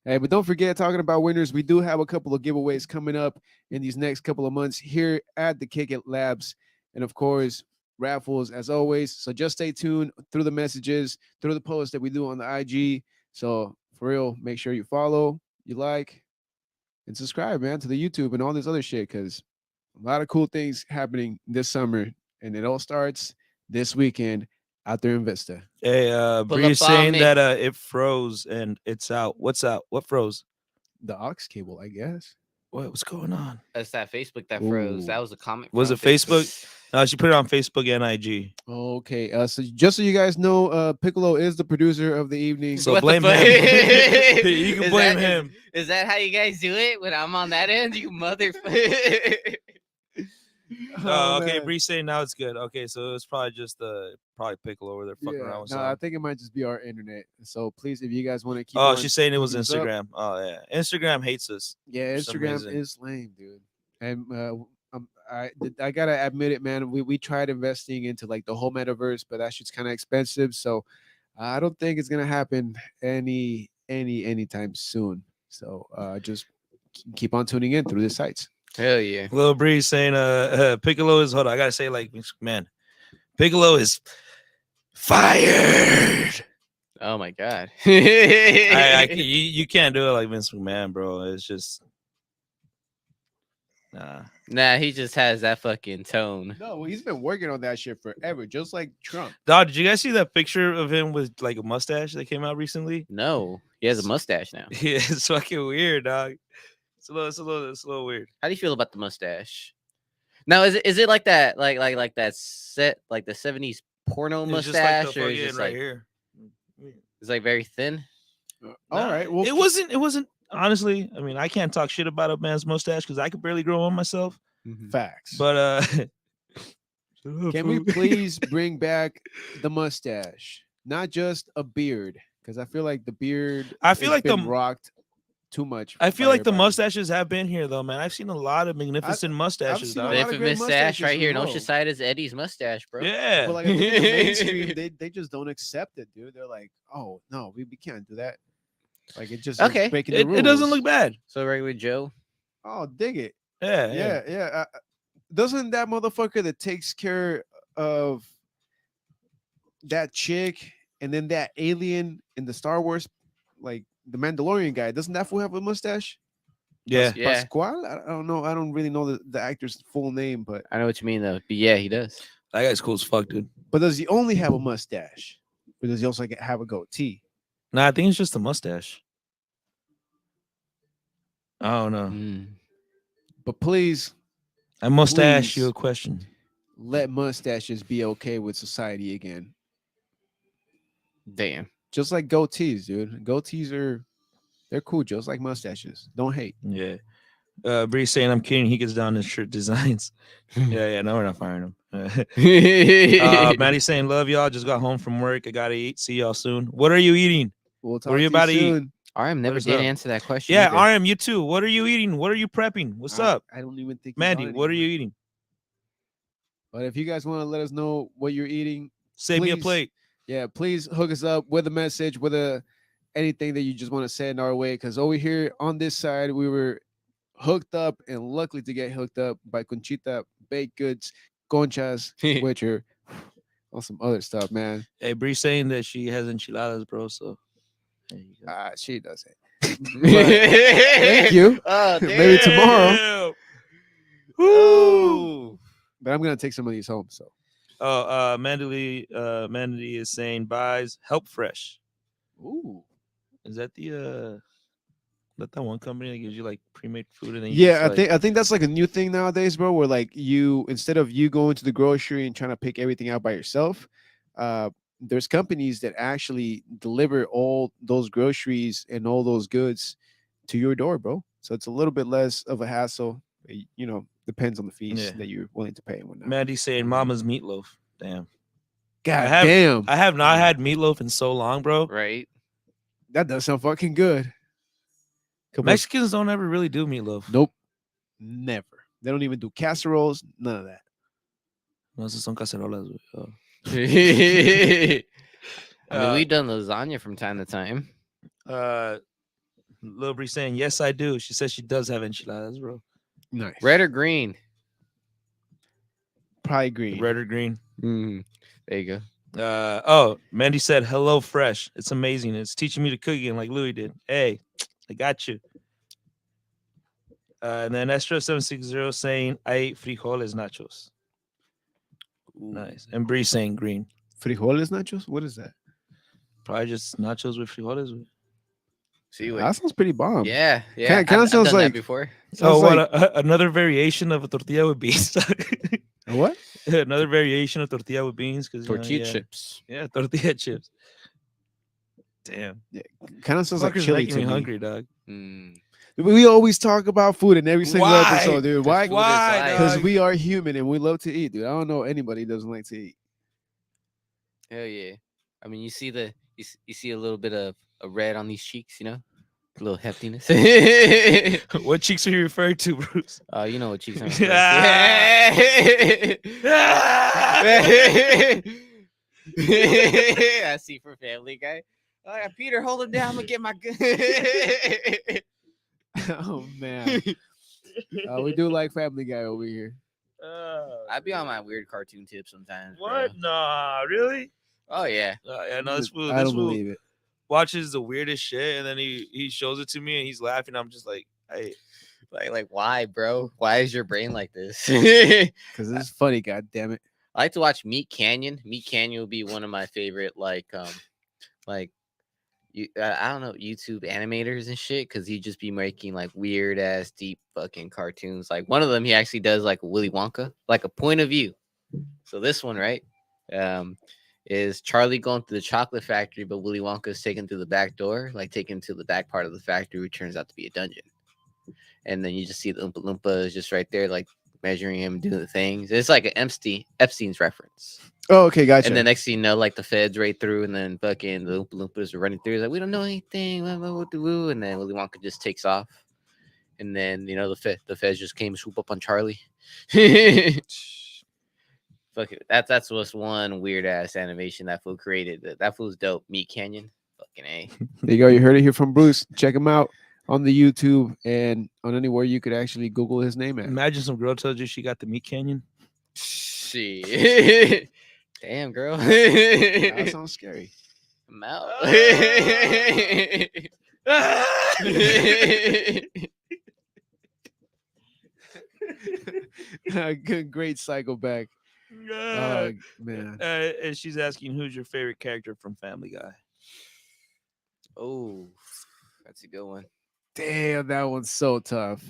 Hey, but don't forget, talking about winners, we do have a couple of giveaways coming up in these next couple of months here at the Kick It Labs. And of course, raffles as always. So just stay tuned through the messages, through the posts that we do on the IG. So for real, make sure you follow, you like, and subscribe, man, to the YouTube and all this other shit, because a lot of cool things happening this summer. And it all starts this weekend out there in Vista.
Hey,
Pull
Bree is
up on
saying
me.
that it froze and it's out. What's out? What froze?
The aux cable, I guess.
What's going on?
That's that Facebook that froze.
Ooh.
That was a comment.
Was
from
it Facebook? No, she put it on Facebook and IG.
Okay. So just so you guys know, Piccolo is the producer of the evening.
So
What the
blame
fuck?
him. You can
Is
blame
that-
him.
Is that how you guys do it when I'm on that end? You motherfucker.
Oh, okay.
man.
Bree saying now it's good. Okay, so it's probably just probably Piccolo over there fucking
Yeah,
around with
no, I
something.
think it might just be our internet. So please, if you guys want to keep,
Oh,
on
she's saying it was
hooking us up-
Instagram. Oh yeah, Instagram hates us.
Yeah,
for some
Instagram
reason.
is lame, dude. And I gotta admit it, man. We tried investing into like the whole metaverse, but that shit's kind of expensive. So I don't think it's gonna happen anytime soon. So just keep on tuning in through the sites.
Hell yeah.
Lil Bree saying Piccolo is hold on. I gotta say like man, Piccolo is fired.
Oh my god.
You can't do it like Vince McMahon, bro. It's just nah.
Nah, he just has that fucking tone.
No, he's been working on that shit forever, just like Trump.
Dog, did you guys see that picture of him with like a mustache that came out recently?
No, he has a mustache now.
Yeah, it's fucking weird, dog. It's a little weird.
How do you feel about the mustache? Now, is it like that, like that set, like the 70s porno
It's just like
mustache,
the
or is
fucking
just
right
like
here.
it's like very thin?
All right, well,
It wasn't honestly. I mean, I can't talk shit about a man's mustache because I could barely grow one myself.
facts.
But
Can we please bring back the mustache, not just a beard? Because I feel like the beard.
I feel
has
like the-
been rocked too much.
I feel
by
like the
everybody.
mustaches have been here though, man. I've seen a lot of magnificent mustaches,
seen a
dog.
The
lot of great
infamous stash
mustaches
right here in
as well.
Oceanside is Eddie's mustache, bro.
Yeah,
But like I think in the mainstream, they just don't accept it, dude. They're like, oh no, we can't do that. Like it just is
Okay.
breaking the rules.
it doesn't look bad.
So regular Joe.
Oh, dig it.
Yeah,
Yeah. Doesn't that motherfucker that takes care of that chick and then that alien in the Star Wars, like the Mandalorian guy, doesn't that fool have a mustache?
Yeah.
Yeah,
Pasquale? I don't know. I don't really know the actor's full name, but
I know what you mean though. But yeah, he does.
That guy's cool as fuck, dude.
does he only have a mustache? Or does he also have a goatee?
Nah, I think it's just a mustache. I don't know.
Mm.
But please
I must ask
Please.
you a question.
let mustaches be okay with society again.
Damn.
Just like goatees, dude. Goatees they're cool, just like mustaches. Don't hate.
Yeah. Bree's saying I'm kidding. He gets down his shirt designs. yeah. No, we're not firing him. Maddie's saying love y'all. Just got home from work. I gotta eat. See y'all soon. What are you eating?
We'll talk
What are you
to
about to eat?
soon.
RM never
us
did
know.
answer that question.
Yeah,
either.
RM, you too. What are you eating? What are you prepping? What's up,
I don't even think he's
Mandy?
on
What are you
anymore.
eating?
But if you guys want to let us know what you're eating,
Save me a
Please.
plate.
yeah, please hook us up with a message, with anything that you just want to send our way. Because over here on this side, we were hooked up and luckily to get hooked up by Conchita Baked Goods, Conchas, which are on some other stuff, man.
Hey, Bree's saying that she has enchiladas, bro. So there you go.
She doesn't.
Thank
you.
Oh,
Maybe
damn.
tomorrow.
Damn.
Ooh.
But I'm gonna take some of these home. So
Oh, Mandy is saying buys Help Fresh.
ooh.
Is that that one company that gives you like pre-made food and then you
Yeah,
just, like,
I think that's like a new thing nowadays, bro. Where like you instead of you going to the grocery and trying to pick everything out by yourself, there's companies that actually deliver all those groceries and all those goods to your door, bro. So it's a little bit less of a hassle. Depends on the fees
Yeah.
that you're willing to pay and whatnot.
Mandy's saying Mama's meatloaf. Damn.
God
have-
damn,
I have not had meatloaf in so long, bro.
Right.
that does sound fucking good. Couple of-
Mexicans don't ever really do meatloaf.
Nope, never. They don't even do casseroles. None of that.
No, esos son cacerolas, güey. Oh.
I mean, we've done lasagna from time to time.
Lil Bree saying, yes, I do. She says she does have enchiladas, bro.
Nice.
Red or green?
Probably green.
Red or green.
Mm, there you go.
Mandy said, hello, fresh. It's amazing. It's teaching me to cook again like Louis did. Hey, I got you. And then Estro760 saying, I ate frijoles nachos. Nice. And Bree saying green.
Frijoles nachos? What is that?
Probably just nachos with frijoles.
See
That sounds pretty bomb.
Yeah.
Kinda
I've
sounds
done
like-
that before.
Oh,
Sounds
what
like
another variation of a tortilla with beans.
a what?
Another variation of tortilla with beans because
Tortilla
yeah,
chips.
yeah, tortilla chips. Damn,
Kind of sounds like
fucker's
chili
making
to
me
me.
hungry, dog.
Mm.
We always talk about food in every single
Why?
episode, dude. Why?
Food is
Why,
life.
Because
dog?
we are human and we love to eat, dude. I don't know anybody who doesn't like to eat.
Hell yeah. I mean, you see you see a little bit of red on these cheeks, you know, a little heftiness.
What cheeks are you referring to, Bruce?
You know what cheeks I'm
Ah.
I see for Family Guy. Oh, yeah, Peter, hold him down. I'm gonna get my gun.
Oh man, we do like Family Guy over here.
I'd be on my weird cartoon tip sometimes.
What?
Bro.
Nah, really?
Oh yeah.
Yeah, no, this fool.
I
This
don't
fool
believe it.
watches the weirdest shit, and then he shows it to me, and he's laughing. I'm just like, hey,
Like why, bro? Why is your brain like this?
Because this is funny. God damn it.
I like to watch Meat Canyon. Meat Canyon would be one of my favorite, like I don't know, YouTube animators and shit, because he'd just be making like weird ass deep fucking cartoons. Like one of them, he actually does like Willy Wonka, like a point of view. So this one, right, is Charlie going through the chocolate factory, but Willy Wonka is taken through the back door, like taken to the back part of the factory, which turns out to be a dungeon. And then you just see the Oompa Loompa is just right there, like measuring him, doing the things. It's like an Epstein's reference.
Oh, okay, gotcha.
And the next thing you know, like the feds right through, and then fucking the Oompa Loompas are running through. It's like, we don't know anything. And then Willy Wonka just takes off. And then, you know, the feds just came and swoop up on Charlie. Fuck it. That's what's one weird ass animation that fool created. That fool's dope. Meat Canyon. Fucking A.
There you go. You heard it here from Bruce. Check him out on the YouTube and on anywhere you could actually Google his name at.
imagine some girl tells you she got the meat canyon.
Shit. Damn, girl.
That sounds scary.
I'm out.
Great cycle back. Oh man.
And she's asking, who's your favorite character from Family Guy?
Oh, that's a good one.
Damn, that one's so tough.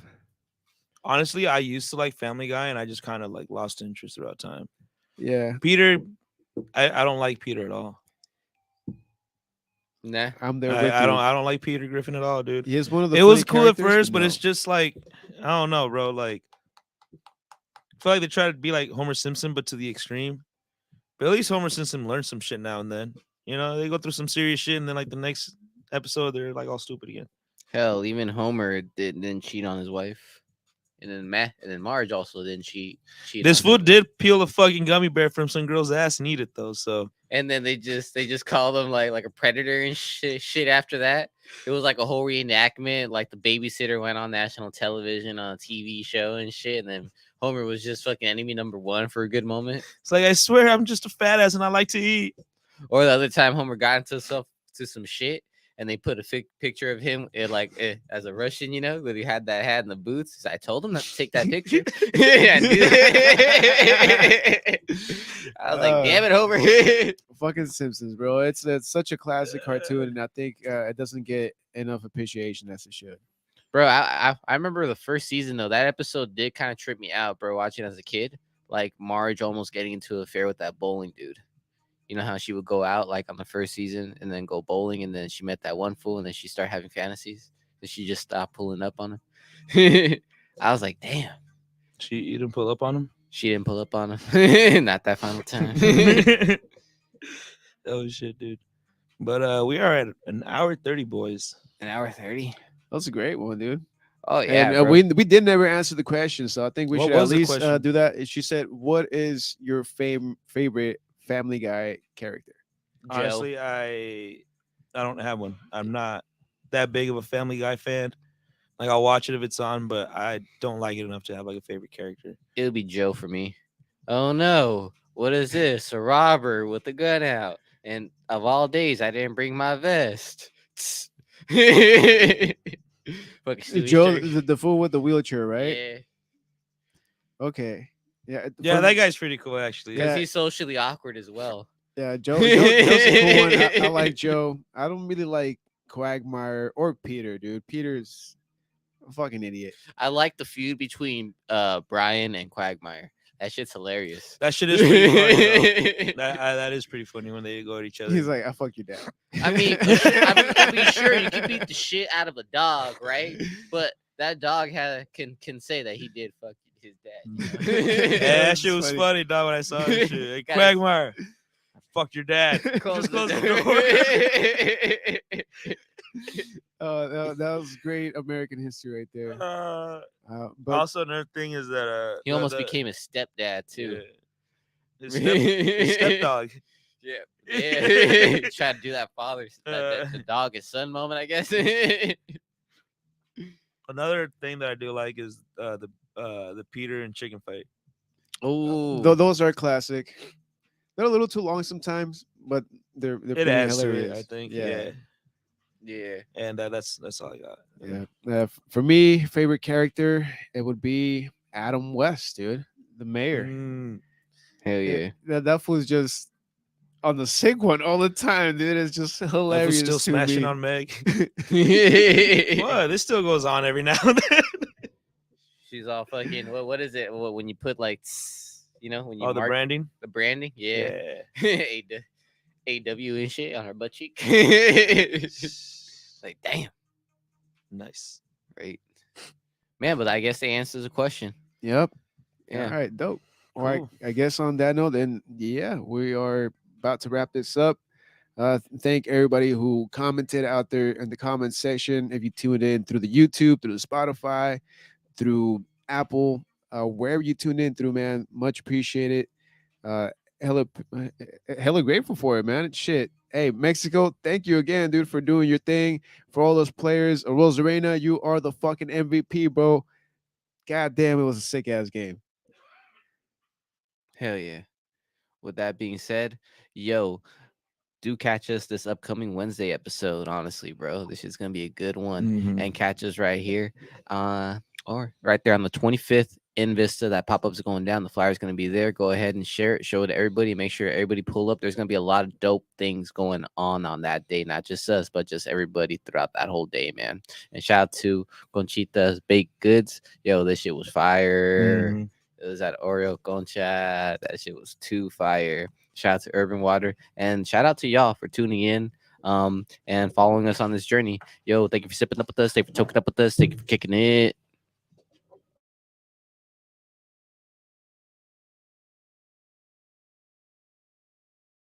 Honestly, I used to like Family Guy, and I just kind of like lost interest throughout time.
Yeah,
Peter, I don't like Peter at all.
Nah.
I'm there with
I
you.
don't like Peter Griffin at all, dude.
He is one of the.
It was
funny
cool at
characters,
first, but
no.
it's just like, I don't know, bro. Like, I feel like they try to be like Homer Simpson, but to the extreme. But at least Homer Simpson learns some shit now and then. You know, they go through some serious shit, and then like the next episode, they're like all stupid again.
Hell, even Homer didn't cheat on his wife, and then Marge also didn't cheat.
This
on
fool
him.
did peel a fucking gummy bear from some girl's ass and eat it though. So
And then they just called him like a predator and shit after that. It was like a whole reenactment. Like the babysitter went on national television on a TV show and shit. And then Homer was just fucking enemy number one for a good moment.
it's like, I swear I'm just a fat ass and I like to eat.
Or the other time Homer got into some shit, and they put a picture of him as a Russian, you know, where he had that hat and the boots. So I told him not to take that picture. I was like, damn it, Homer.
Fucking Simpsons, bro. It's such a classic cartoon, and I think it doesn't get enough appreciation as it should.
Bro, I remember the first season though. That episode did kind of trip me out, bro. Watching as a kid, like Marge almost getting into an affair with that bowling dude. You know how she would go out like on the first season and then go bowling, and then she met that one fool, and then she started having fantasies, and she just stopped pulling up on him. I was like, damn.
She didn't pull up on him.
She didn't pull up on him. Not that final time.
Oh shit, dude. But we are at an hour 30, boys.
An hour 30.
That's a great one, dude.
Oh yeah,
And
bro.
we did never answer the question, so I think we
What
should at
was the
least
question?
do that. She said, "What is your favorite Family Guy character?"
Joe.
Honestly, I don't have one. I'm not that big of a Family Guy fan. Like, I'll watch it if it's on, but I don't like it enough to have like a favorite character.
It would be Joe for me. Oh no, what is this? A robber with a gun out. And of all days, I didn't bring my vest. Fucking Stewie
Joe,
jerk.
the fool with the wheelchair, right?
Yeah,
Okay. Yeah.
Yeah,
from-
that guy's pretty cool, actually.
because
Yeah.
he's socially awkward as well.
Yeah, Joe's a cool one. I like Joe. I don't really like Quagmire or Peter, dude. Peter's a fucking idiot.
I like the feud between Brian and Quagmire. That shit's hilarious.
That shit is pretty funny though. That is pretty funny when they go at each other.
He's like, I fuck your dad.
I mean, I mean, sure, you can beat the shit out of a dog, right? But that dog can say that he did fuck his dad. You know?
Yeah, that shit was funny, dog. When I saw that shit, hey, Quagmire, I fucked your dad.
Close
Just close
the
the door.
That was great American history right there. But
Also, another thing is that
He almost became his stepdad too.
Yeah. His stepdog.
Yeah, yeah. Try to do that the dog his son moment, I guess.
Another thing that I do like is the Peter and chicken fight.
Oh,
those are classic. They're a little too long sometimes, but they're
It
pretty
adds to
hilarious.
it, I think.
Yeah.
yeah.
And that's all I got.
Yeah. For me, favorite character, it would be Adam West, dude, the mayor.
Hell yeah.
That fool's just on the sick one all the time, dude. It's just hilarious.
Still
to
smashing
me.
on Meg.
What?
What? This still goes on every now and then.
She's all fucking. What is it? When you put like, when you
Oh, the
mark
branding.
the branding, yeah. AW and shit on her butt cheek. Like, damn.
Nice.
Right. Man, but I guess the answer is a question.
Yep.
Yeah.
All right, dope. All right,
Cool.
I guess on that note, then yeah, we are about to wrap this up. Thank everybody who commented out there in the comment section. If you tuned in through the YouTube, through the Spotify, through Apple, wherever you tuned in through, man, much appreciated. Hella grateful for it, man. Shit. Hey, Mexico, thank you again, dude, for doing your thing. For all those players, Rosarena, you are the fucking MVP, bro. God damn, it was a sick ass game.
Hell yeah. With that being said, yo, do catch us this upcoming Wednesday episode. Honestly, bro, this is gonna be a good one.
Mhm.
And catch us right here, or right there on the 25th in Vista. That pop-up's going down. The flyer's gonna be there. Go ahead and share it, show it to everybody. Make sure everybody pull up. There's gonna be a lot of dope things going on that day. Not just us, but just everybody throughout that whole day, man. And shout out to Conchita's Baked Goods. Yo, this shit was fire.
Mhm.
It was at Oreo Concha. That shit was too fire. Shout out to Urban Water, and shout out to y'all for tuning in and following us on this journey. Yo, thank you for sipping up with us. Thank you for choking up with us. Thank you for kicking it.